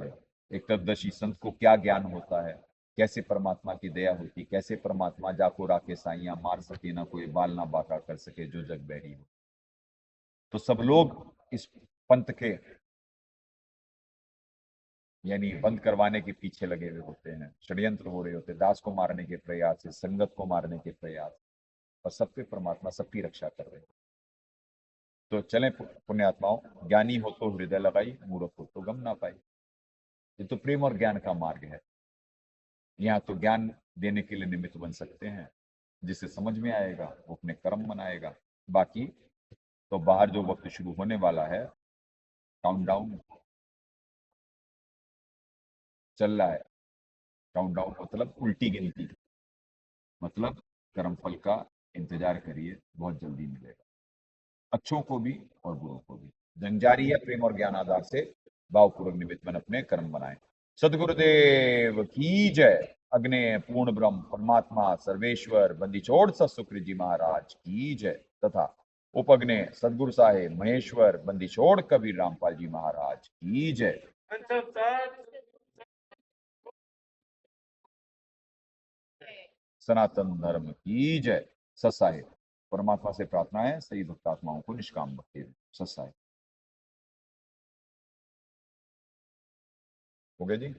Speaker 3: एक तत्वदर्शी संत को क्या ज्ञान होता है, कैसे परमात्मा की दया होती, कैसे परमात्मा जाको राके साइया, मार सके ना कोई बाल ना बाका कर सके जो जग बहरी हो। तो सब लोग इस पंथ के यानी बंद करवाने के पीछे लगे हुए होते हैं, षड्यंत्र हो रहे होते हैं, दास को मारने के प्रयास से, संगत को मारने के प्रयास। और सब पे परमात्मा सबकी रक्षा कर रहे हैं। तो चलें पुण्यात्माओं, ज्ञानी हो तो हृदय लगाई, मूर्ख हो तो गम ना पाई। ये तो प्रेम और ज्ञान का मार्ग है। यहाँ तो ज्ञान देने के लिए निमित्त बन सकते हैं, जिसे समझ में आएगा वो अपने कर्म बनाएगा। बाकी तो बाहर जो वक्त शुरू होने वाला है, काउंटडाउन चल रहा है। काउंटडाउन मतलब उल्टी गिनती, मतलब कर्मफल का इंतजार करिए, बहुत जल्दी मिलेगा, अच्छों को भी और बुरों को भी। जंग जारी है, प्रेम और ज्ञान आधार से भावपूर्वक निमित्त बन अपने कर्म बनाए। सदगुरुदेव की जय। अग्ने पूर्ण ब्रह्म परमात्मा सर्वेश्वर बंदीछोड़ सतसुकृत जी महाराज की जय तथा उपअग्ने सदगुरु साहेब महेश्वर बंदीछोड़ कबीर रामपाल जी महाराज की जय। सनातन धर्म की जय। सत्साहेब। परमात्मा से प्रार्थना है सही भक्तात्माओं को निष्काम भक्ति दें। सत्साहेब। हो गया जी।